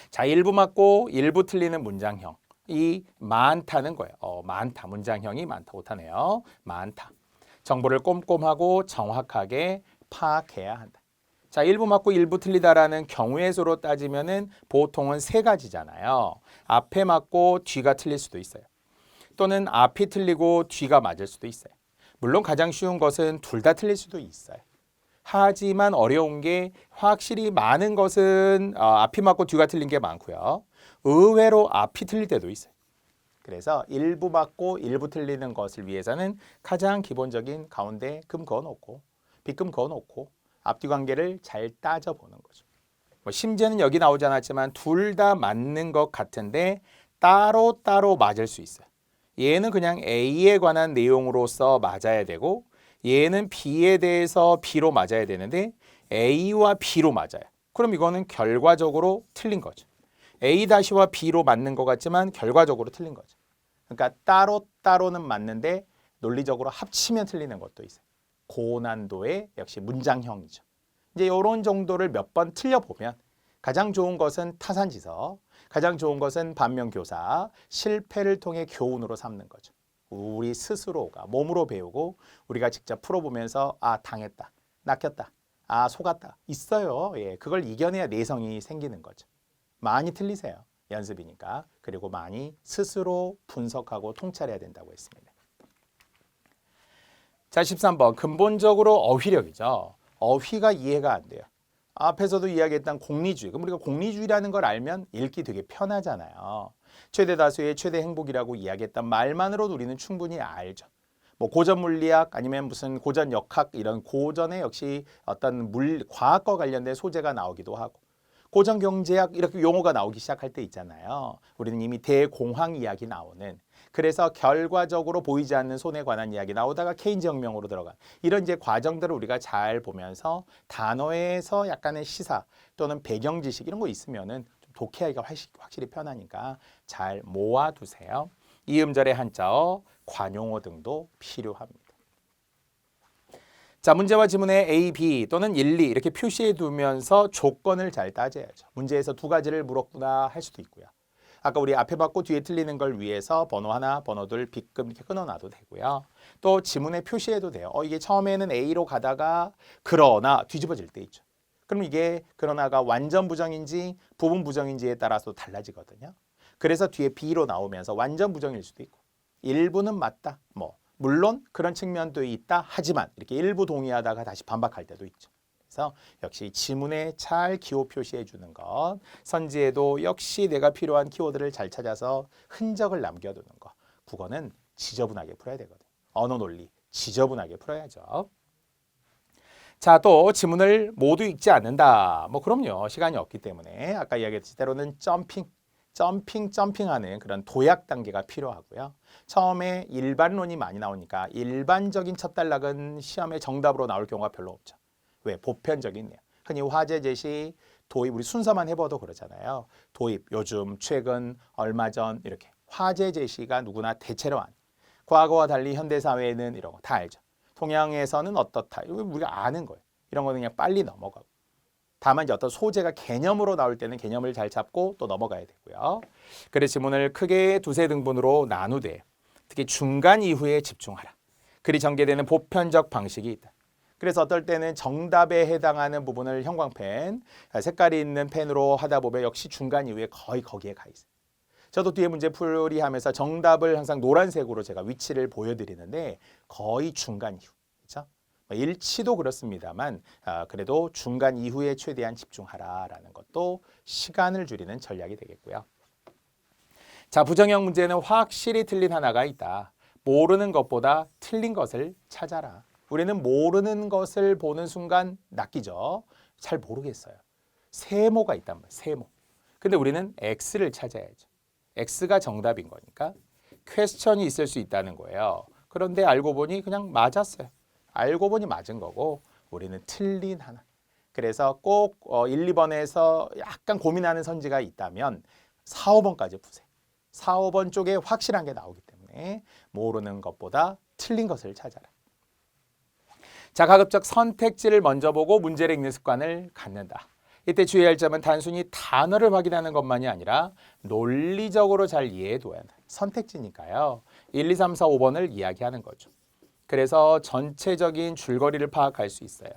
자, 일부 맞고 일부 틀리는 문장형이 많다는 거예요. 많다. 문장형이 많다. 못하네요. 많다. 정보를 꼼꼼하고 정확하게 파악해야 한다. 자, 일부 맞고 일부 틀리다라는 경우의 수로 따지면은 보통은 세 가지잖아요. 앞에 맞고 뒤가 틀릴 수도 있어요. 또는 앞이 틀리고 뒤가 맞을 수도 있어요. 물론 가장 쉬운 것은 둘 다 틀릴 수도 있어요. 하지만 어려운 게 확실히 많은 것은 앞이 맞고 뒤가 틀린 게 많고요. 의외로 앞이 틀릴 때도 있어요. 그래서 일부 맞고 일부 틀리는 것을 위해서는 가장 기본적인 가운데 금 그어놓고 빗금 그어놓고 앞뒤 관계를 잘 따져보는 거죠. 뭐 심지어는 여기 나오지 않았지만 둘 다 맞는 것 같은데 따로따로 맞을 수 있어요. 얘는 그냥 A에 관한 내용으로서 맞아야 되고 얘는 B에 대해서 B로 맞아야 되는데 A와 B로 맞아요. 그럼 이거는 결과적으로 틀린 거죠. A-와 B로 맞는 것 같지만 결과적으로 틀린 거죠. 그러니까 따로따로는 맞는데 논리적으로 합치면 틀리는 것도 있어요. 고난도의 역시 문장형이죠. 이제 이런 정도를 몇 번 틀려보면 가장 좋은 것은 타산지서, 가장 좋은 것은 반면교사, 실패를 통해 교훈으로 삼는 거죠. 우리 스스로가 몸으로 배우고 우리가 직접 풀어보면서 당했다, 낚였다, 속았다 있어요. 예, 그걸 이겨내야 내성이 생기는 거죠. 많이 틀리세요. 연습이니까. 그리고 많이 스스로 분석하고 통찰해야 된다고 했습니다. 자, 13번 근본적으로 어휘력이죠. 어휘가 이해가 안 돼요. 앞에서도 이야기했던 공리주의. 그럼 우리가 공리주의라는 걸 알면 읽기 되게 편하잖아요. 최대 다수의 최대 행복이라고 이야기했던 말만으로도 우리는 충분히 알죠. 뭐 고전 물리학 아니면 무슨 고전 역학 이런 고전에 역시 어떤 과학과 관련된 소재가 나오기도 하고 고전 경제학 이렇게 용어가 나오기 시작할 때 있잖아요. 우리는 이미 대공황 이야기 나오는, 그래서 결과적으로 보이지 않는 손에 관한 이야기 나오다가 케인즈 혁명으로 들어간 이런 이제 과정들을 우리가 잘 보면서 단어에서 약간의 시사 또는 배경 지식 이런 거 있으면은 좀 독해하기가 확실히 편하니까 잘 모아두세요. 이음절의 한자어, 관용어 등도 필요합니다. 자, 문제와 지문에 A, B 또는 1, 2 이렇게 표시해 두면서 조건을 잘 따져야죠. 문제에서 두 가지를 물었구나 할 수도 있고요. 아까 우리 앞에 받고 뒤에 틀리는 걸 위해서 번호 하나, 번호 둘, 빗금 이렇게 끊어놔도 되고요. 또 지문에 표시해도 돼요. 이게 처음에는 A로 가다가 그러나 뒤집어질 때 있죠. 그럼 이게 그러나가 완전 부정인지 부분 부정인지에 따라서 달라지거든요. 그래서 뒤에 B로 나오면서 완전 부정일 수도 있고 일부는 맞다. 물론 그런 측면도 있다. 하지만 이렇게 일부 동의하다가 다시 반박할 때도 있죠. 그래서 역시 지문에 잘 기호 표시해 주는 것, 선지에도 역시 내가 필요한 키워드를 잘 찾아서 흔적을 남겨두는 것, 국어는 지저분하게 풀어야 되거든. 언어 논리 지저분하게 풀어야죠. 자, 또 지문을 모두 읽지 않는다. 뭐 그럼요. 시간이 없기 때문에 아까 이야기했듯이 때로는 점핑하는 그런 도약 단계가 필요하고요. 처음에 일반론이 많이 나오니까 일반적인 첫 단락은 시험에 정답으로 나올 경우가 별로 없죠. 왜? 보편적이네요. 흔히 화제 제시, 도입, 우리 순서만 해봐도 그러잖아요. 도입, 요즘, 최근, 얼마 전 이렇게 화제 제시가 누구나 대체로 안. 과거와 달리 현대사회에는 이런 거 다 알죠. 동양에서는 어떻다. 이거 우리가 아는 거예요. 이런 거는 그냥 빨리 넘어가고. 다만 이제 어떤 소재가 개념으로 나올 때는 개념을 잘 잡고 또 넘어가야 되고요. 그래서 지문을 크게 두세 등분으로 나누되 특히 중간 이후에 집중하라. 글이 전개되는 보편적 방식이 있다. 그래서 어떨 때는 정답에 해당하는 부분을 형광펜, 색깔이 있는 펜으로 하다 보면 역시 중간 이후에 거의 거기에 가 있어요. 저도 뒤에 문제 풀이 하면서 정답을 항상 노란색으로 제가 위치를 보여드리는데 거의 중간 이후. 그렇죠? 일치도 그렇습니다만 그래도 중간 이후에 최대한 집중하라라는 것도 시간을 줄이는 전략이 되겠고요. 자, 부정형 문제는 확실히 틀린 하나가 있다. 모르는 것보다 틀린 것을 찾아라. 우리는 모르는 것을 보는 순간 낚이죠. 잘 모르겠어요. 세모가 있단 말이에요. 세모. 근데 우리는 X를 찾아야죠. X가 정답인 거니까 퀘스천이 있을 수 있다는 거예요. 그런데 알고 보니 그냥 맞았어요. 알고 보니 맞은 거고 우리는 틀린 하나. 그래서 꼭 1, 2번에서 약간 고민하는 선지가 있다면 4, 5번까지 푸세요. 4, 5번 쪽에 확실한 게 나오기 때문에 모르는 것보다 틀린 것을 찾아라. 자, 가급적 선택지를 먼저 보고 문제를 읽는 습관을 갖는다. 이때 주의할 점은 단순히 단어를 확인하는 것만이 아니라 논리적으로 잘 이해해둬야 한다. 선택지니까요. 1, 2, 3, 4, 5번을 이야기하는 거죠. 그래서 전체적인 줄거리를 파악할 수 있어요.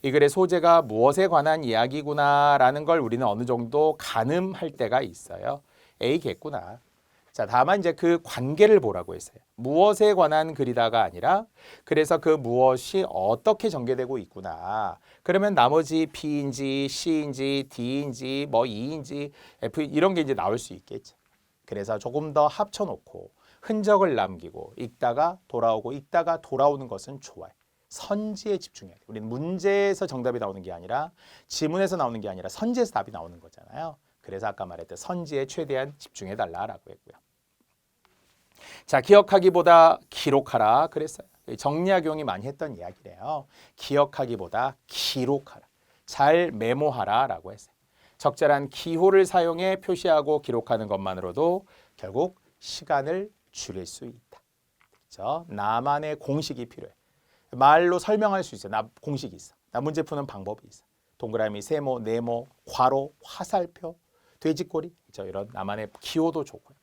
이 글의 소재가 무엇에 관한 이야기구나라는 걸 우리는 어느 정도 가늠할 때가 있어요. A겠구나. 자, 다만 이제 그 관계를 보라고 했어요. 무엇에 관한 글이다가 아니라 그래서 그 무엇이 어떻게 전개되고 있구나. 그러면 나머지 B인지 C인지 D인지 뭐 E인지 F 이런 게 이제 나올 수 있겠죠. 그래서 조금 더 합쳐놓고 흔적을 남기고 읽다가 돌아오고 읽다가 돌아오는 것은 좋아요. 선지에 집중해야 돼요. 우리는 문제에서 정답이 나오는 게 아니라 지문에서 나오는 게 아니라 선지에서 답이 나오는 거잖아요. 그래서 아까 말했던 선지에 최대한 집중해달라라고 했고요. 자, 기억하기보다 기록하라 그랬어요. 정리학용이 많이 했던 이야기래요. 기억하기보다 기록하라. 잘 메모하라라고 했어요. 적절한 기호를 사용해 표시하고 기록하는 것만으로도 결국 시간을 줄일 수 있다. 그렇죠? 나만의 공식이 필요해. 말로 설명할 수 있어. 나 공식이 있어. 나 문제 푸는 방법이 있어. 동그라미, 세모, 네모, 괄호, 화살표, 돼지꼬리. 그렇죠? 이런 나만의 기호도 좋고요.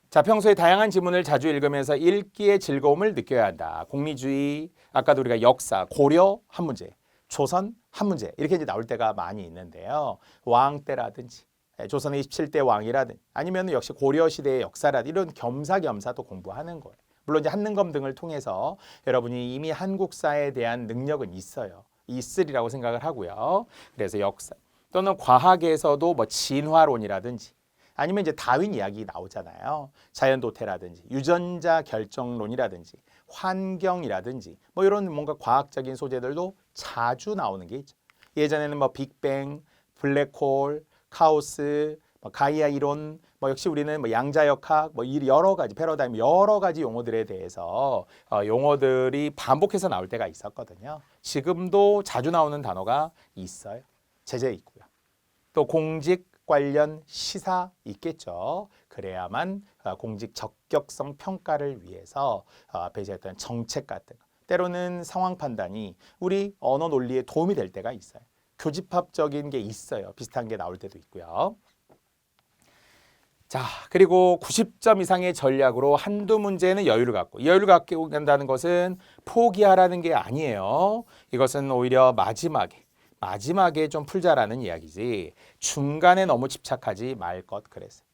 자, 평소에 다양한 지문을 자주 읽으면서 읽기의 즐거움을 느껴야 한다. 공리주의, 아까도 우리가 역사, 고려 한 문제, 조선 한 문제 이렇게 이제 나올 때가 많이 있는데요. 왕 때라든지 조선의 27대 왕이라든지 아니면 역시 고려 시대의 역사라든지 이런 겸사겸사 또 공부하는 거예요. 물론 이제 한능검 등을 통해서 여러분이 이미 한국사에 대한 능력은 있어요. 있으리라고 생각을 하고요. 그래서 역사 또는 과학에서도 뭐 진화론이라든지 아니면 이제 다윈 이야기 나오잖아요. 자연도태라든지 유전자 결정론이라든지 환경이라든지 뭐 이런 뭔가 과학적인 소재들도 자주 나오는 게 있죠. 예전에는 뭐 빅뱅, 블랙홀, 카오스, 뭐 가이아 이론, 뭐 역시 우리는 뭐 양자역학, 뭐 여러 가지 패러다임 여러 가지 용어들에 대해서 용어들이 반복해서 나올 때가 있었거든요. 지금도 자주 나오는 단어가 있어요. 제재 있고요. 또 공직 관련 시사 있겠죠. 그래야만 공직 적격성 평가를 위해서 앞에 제했던 정책 같은 거. 때로는 상황 판단이 우리 언어 논리에 도움이 될 때가 있어요. 교집합적인 게 있어요. 비슷한 게 나올 때도 있고요. 자, 그리고 90점 이상의 전략으로 한두 문제는 여유를 갖고 이 여유를 갖고 간다는 것은 포기하라는 게 아니에요. 이것은 오히려 마지막에 좀 풀자라는 이야기지 중간에 너무 집착하지 말 것 그랬어요.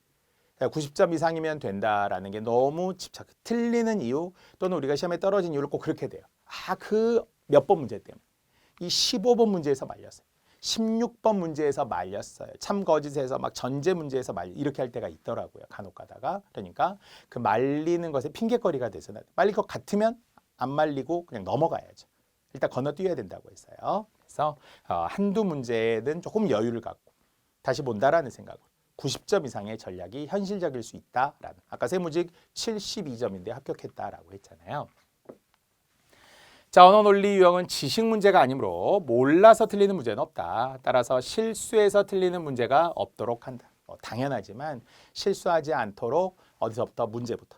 90점 이상이면 된다라는 게 너무 틀리는 이유 또는 우리가 시험에 떨어진 이유를 꼭 그렇게 돼요. 그 몇 번 문제 때문에 이 15번 문제에서 말렸어요. 16번 문제에서 말렸어요. 참거짓에서 막 전제 문제에서 이렇게 할 때가 있더라고요. 간혹 가다가. 그러니까 그 말리는 것에 핑계거리가 돼서는 말릴 것 같으면 안 말리고 그냥 넘어가야죠. 일단 건너뛰어야 된다고 했어요. 그래서 한두 문제는 조금 여유를 갖고 다시 본다라는 생각으로 90점 이상의 전략이 현실적일 수 있다라는. 아까 세무직 72점인데 합격했다라고 했잖아요. 자, 언어 논리 유형은 지식 문제가 아니므로 몰라서 틀리는 문제는 없다. 따라서 실수해서 틀리는 문제가 없도록 한다. 당연하지만 실수하지 않도록 어디서부터 문제부터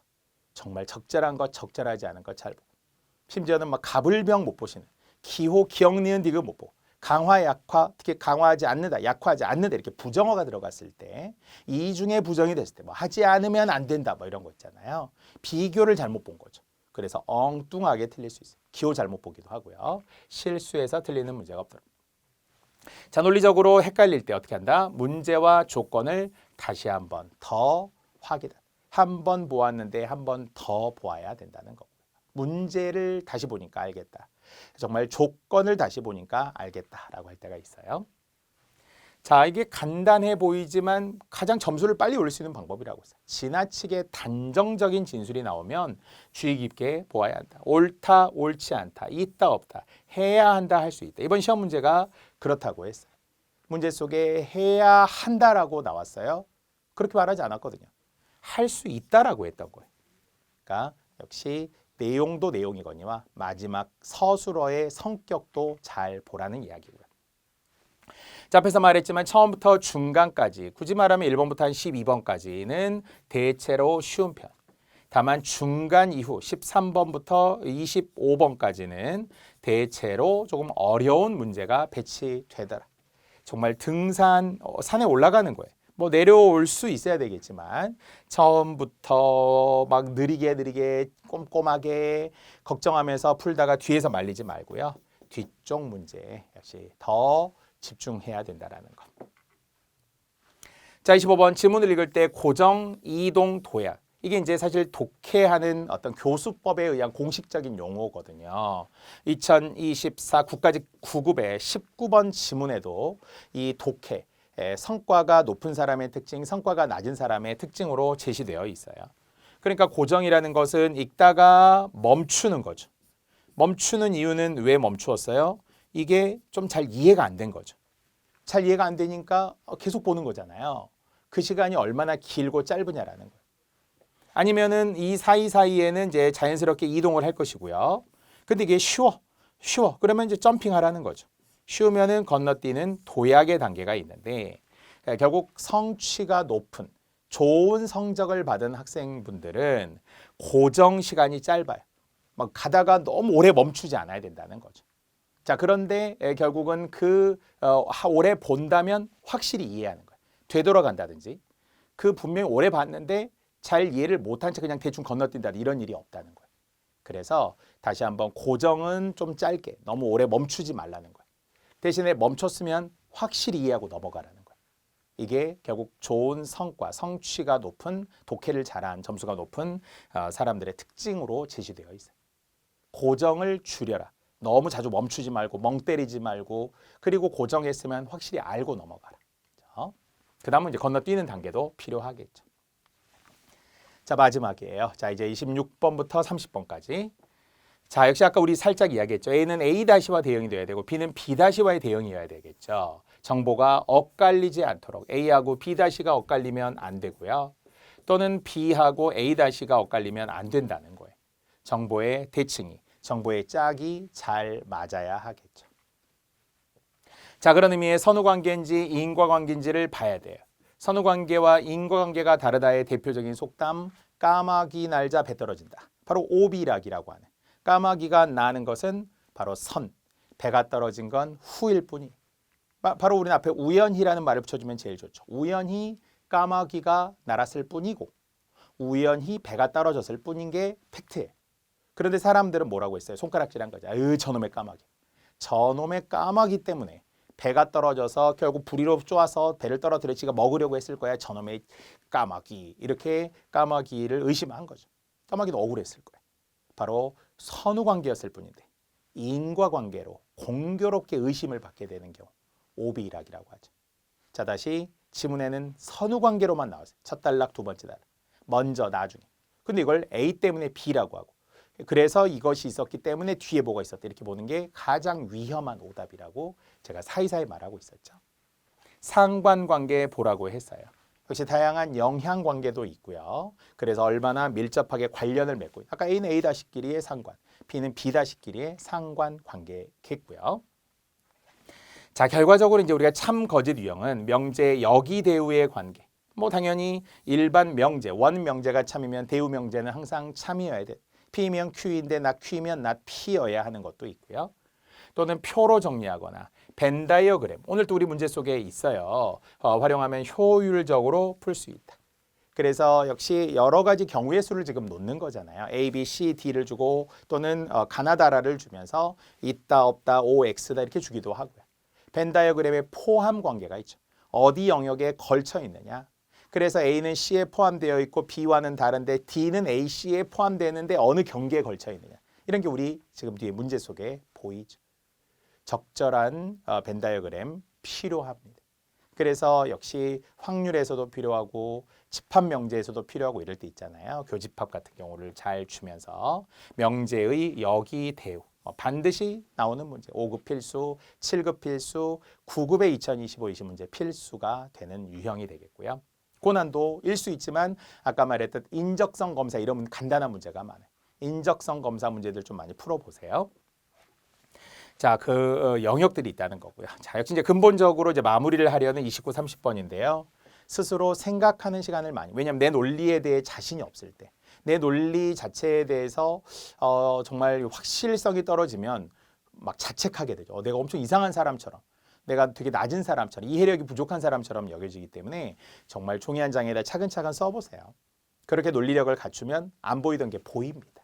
정말 적절한 것, 적절하지 않은 것 잘 보고 심지어는 막 가불병 못 보시는 기호, 기억, 니은, 디귿 못 보고 강화, 약화, 특히 강화하지 않는다, 약화하지 않는다 이렇게 부정어가 들어갔을 때 이 중에 부정이 됐을 때 뭐 하지 않으면 안 된다 뭐 이런 거 있잖아요. 비교를 잘못 본 거죠. 그래서 엉뚱하게 틀릴 수 있어요. 기호 잘못 보기도 하고요. 실수해서 틀리는 문제가 없도록. 자, 논리적으로 헷갈릴 때 어떻게 한다? 문제와 조건을 다시 한 번 더 확인. 한 번 보았는데 한 번 더 보아야 된다는 거고요. 문제를 다시 보니까 알겠다. 정말 조건을 다시 보니까 알겠다라고 할 때가 있어요. 자, 이게 간단해 보이지만 가장 점수를 빨리 올릴 수 있는 방법이라고 했어요. 지나치게 단정적인 진술이 나오면 주의 깊게 보아야 한다. 옳다, 옳지 않다, 있다, 없다, 해야 한다, 할 수 있다. 이번 시험 문제가 그렇다고 했어요. 문제 속에 해야 한다라고 나왔어요. 그렇게 말하지 않았거든요. 할 수 있다라고 했던 거예요. 그러니까 역시 내용도 내용이거니와 마지막 서술어의 성격도 잘 보라는 이야기고요. 자, 앞에서 말했지만 처음부터 중간까지 굳이 말하면 1번부터 한 12번까지는 대체로 쉬운 편. 다만 중간 이후 13번부터 25번까지는 대체로 조금 어려운 문제가 배치되더라. 정말 등산, 산에 올라가는 거예요. 뭐 내려올 수 있어야 되겠지만 처음부터 막 느리게 꼼꼼하게 걱정하면서 풀다가 뒤에서 말리지 말고요. 뒤쪽 문제 역시 더 집중해야 된다라는 것. 자, 25번 질문을 읽을 때 고정, 이동, 도약. 이게 이제 사실 독해하는 어떤 교수법에 의한 공식적인 용어거든요. 2024 국가직 9급의 19번 지문에도 이 독해, 성과가 높은 사람의 특징, 성과가 낮은 사람의 특징으로 제시되어 있어요. 그러니까 고정이라는 것은 읽다가 멈추는 거죠. 멈추는 이유는 왜 멈추었어요? 이게 좀 잘 이해가 안 된 거죠. 잘 이해가 안 되니까 계속 보는 거잖아요. 그 시간이 얼마나 길고 짧으냐라는 거예요. 아니면은 이 사이사이에는 이제 자연스럽게 이동을 할 것이고요. 근데 이게 쉬워. 그러면 이제 점핑하라는 거죠. 쉬우면은 건너뛰는 도약의 단계가 있는데 결국 성취가 높은 좋은 성적을 받은 학생분들은 고정 시간이 짧아요. 막 가다가 너무 오래 멈추지 않아야 된다는 거죠. 자, 그런데 결국은 오래 본다면 확실히 이해하는 거예요. 되돌아간다든지 그 분명히 오래 봤는데 잘 이해를 못한 채 그냥 대충 건너뛴다 이런 일이 없다는 거예요. 그래서 다시 한번 고정은 좀 짧게 너무 오래 멈추지 말라는 거예요. 대신에 멈췄으면 확실히 이해하고 넘어가라는 거예요. 이게 결국 좋은 성과, 성취가 높은 독해를 잘한 점수가 높은 사람들의 특징으로 제시되어 있어요. 고정을 줄여라. 너무 자주 멈추지 말고 멍 때리지 말고 그리고 고정했으면 확실히 알고 넘어가라. 그 다음은 이제 건너뛰는 단계도 필요하겠죠. 자, 마지막이에요. 자, 이제 26번부터 30번까지. 자, 역시 아까 우리 살짝 이야기했죠. A는 A-와 대응이 돼야 되고 B는 B-와의 대응이어야 되겠죠. 정보가 엇갈리지 않도록 A하고 B-가 엇갈리면 안 되고요. 또는 B하고 A-가 엇갈리면 안 된다는 거예요. 정보의 대칭이, 정보의 짝이 잘 맞아야 하겠죠. 자, 그런 의미의 선후관계인지 인과관계인지를 봐야 돼요. 선후관계와 인과관계가 다르다의 대표적인 속담, 까마귀 날자 배 떨어진다. 바로 오비락이라고 하는. 까마귀가 나는 것은 바로 선, 배가 떨어진 건 후일 뿐이. 바로 우리는 앞에 우연히라는 말을 붙여주면 제일 좋죠. 우연히 까마귀가 날았을 뿐이고 우연히 배가 떨어졌을 뿐인 게 팩트예요. 그런데 사람들은 뭐라고 했어요? 손가락질한 거죠. 저놈의 까마귀. 저놈의 까마귀 때문에 배가 떨어져서 결국 부리로 쪼아서 배를 떨어뜨려 지가 먹으려고 했을 거야. 저놈의 까마귀. 이렇게 까마귀를 의심한 거죠. 까마귀도 억울했을 거예요. 바로 선후관계였을 뿐인데 인과관계로 공교롭게 의심을 받게 되는 경우 오비락이라고 하죠. 자, 다시 지문에는 선후 관계로만 나왔어요. 첫 단락, 두 번째 단락. 먼저, 나중에. 근데 이걸 A 때문에 B라고 하고 그래서 이것이 있었기 때문에 뒤에 뭐가 있었다. 이렇게 보는 게 가장 위험한 오답이라고 제가 사이사이 말하고 있었죠. 상관관계 보라고 했어요. 역시 다양한 영향관계도 있고요. 그래서 얼마나 밀접하게 관련을 맺고 아까 A는 A-끼리의 상관, B는 B-끼리의 상관관계겠고요. 자, 결과적으로 이제 우리가 참 거짓 유형은 명제 여기 대우의 관계. 뭐 당연히 일반 명제, 원 명제가 참이면 대우 명제는 항상 참이어야 돼. P면 Q인데 not Q면 not P여야 하는 것도 있고요. 또는 표로 정리하거나 벤 다이어그램. 오늘 또 우리 문제 속에 있어요. 활용하면 효율적으로 풀 수 있다. 그래서 역시 여러 가지 경우의 수를 지금 놓는 거잖아요. A, B, C, D를 주고 또는 가나다라를 주면서 있다, 없다, O, X다 이렇게 주기도 하고요. 벤 다이어그램의 포함 관계가 있죠. 어디 영역에 걸쳐 있느냐. 그래서 A는 C에 포함되어 있고 B와는 다른데 D는 A, C에 포함되는데 어느 경계에 걸쳐 있느냐. 이런 게 우리 지금 뒤에 문제 속에 보이죠. 적절한 벤 다이어그램 필요합니다. 그래서 역시 확률에서도 필요하고 집합 명제에서도 필요하고 이럴 때 있잖아요. 교집합 같은 경우를 잘 주면서 명제의 여기 대우 반드시 나오는 문제 5급 필수, 7급 필수, 9급의 2025 20 문제 필수가 되는 유형이 되겠고요. 고난도 일 수 있지만 아까 말했던 인적성 검사 이런 간단한 문제가 많아요. 인적성 검사 문제들 좀 많이 풀어보세요. 자, 그 영역들이 있다는 거고요. 자, 역시 이제 근본적으로 이제 마무리를 하려는 29, 30번인데요. 스스로 생각하는 시간을 많이. 왜냐하면 내 논리에 대해 자신이 없을 때, 내 논리 자체에 대해서 정말 확실성이 떨어지면 막 자책하게 되죠. 내가 엄청 이상한 사람처럼, 내가 되게 낮은 사람처럼, 이해력이 부족한 사람처럼 여겨지기 때문에 정말 종이 한 장에다 차근차근 써보세요. 그렇게 논리력을 갖추면 안 보이던 게 보입니다.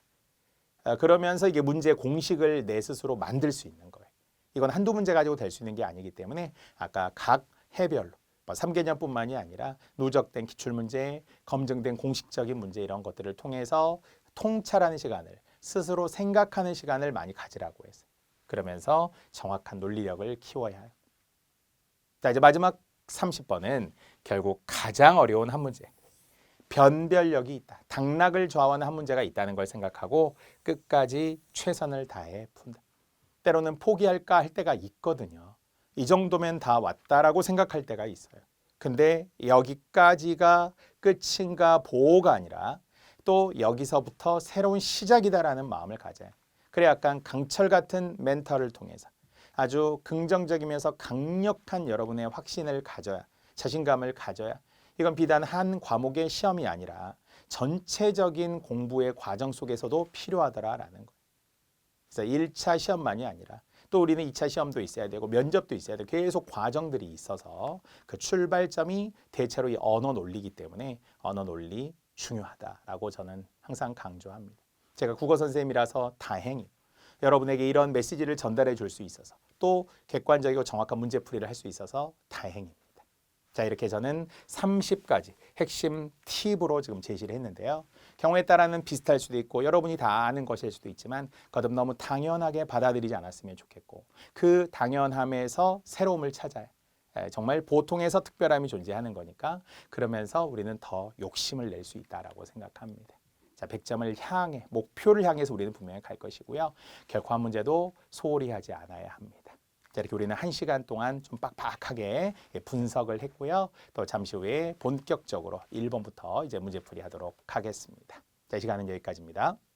그러면서 이게 문제 공식을 내 스스로 만들 수 있는 거예요. 이건 한두 문제 가지고 될 수 있는 게 아니기 때문에 아까 각 해별로 3개년뿐만이 아니라 누적된 기출문제, 검증된 공식적인 문제 이런 것들을 통해서 통찰하는 시간을 스스로 생각하는 시간을 많이 가지라고 했어요. 그러면서 정확한 논리력을 키워야 해요. 자, 이제 마지막 30번은 결국 가장 어려운 한 문제. 변별력이 있다. 당락을 좌우하는 한 문제가 있다는 걸 생각하고 끝까지 최선을 다해 푼다. 때로는 포기할까 할 때가 있거든요. 이 정도면 다 왔다라고 생각할 때가 있어요. 근데 여기까지가 끝인가 보호가 아니라 또 여기서부터 새로운 시작이다라는 마음을 가져요. 그래 약간 강철 같은 멘탈을 통해서 아주 긍정적이면서 강력한 여러분의 확신을 가져야 자신감을 가져야 이건 비단 한 과목의 시험이 아니라 전체적인 공부의 과정 속에서도 필요하더라라는 거예요. 그래서 1차 시험만이 아니라 또 우리는 2차 시험도 있어야 되고 면접도 있어야 되고 계속 과정들이 있어서 그 출발점이 대체로 이 언어 논리이기 때문에 언어 논리 중요하다라고 저는 항상 강조합니다. 제가 국어 선생님이라서 다행히 여러분에게 이런 메시지를 전달해 줄 수 있어서 또 객관적이고 정확한 문제풀이를 할 수 있어서 다행입니다. 자, 이렇게 저는 30가지 핵심 팁으로 지금 제시를 했는데요. 경우에 따라는 비슷할 수도 있고 여러분이 다 아는 것일 수도 있지만 거듭 너무 당연하게 받아들이지 않았으면 좋겠고 그 당연함에서 새로움을 찾아야 정말 보통에서 특별함이 존재하는 거니까 그러면서 우리는 더 욕심을 낼 수 있다라고 생각합니다. 자, 100점을 향해 목표를 향해서 우리는 분명히 갈 것이고요. 결코 한 문제도 소홀히 하지 않아야 합니다. 자, 이렇게 우리는 1시간 동안 좀 빡빡하게 분석을 했고요. 또 잠시 후에 본격적으로 1번부터 이제 문제풀이 하도록 하겠습니다. 자, 이 시간은 여기까지입니다.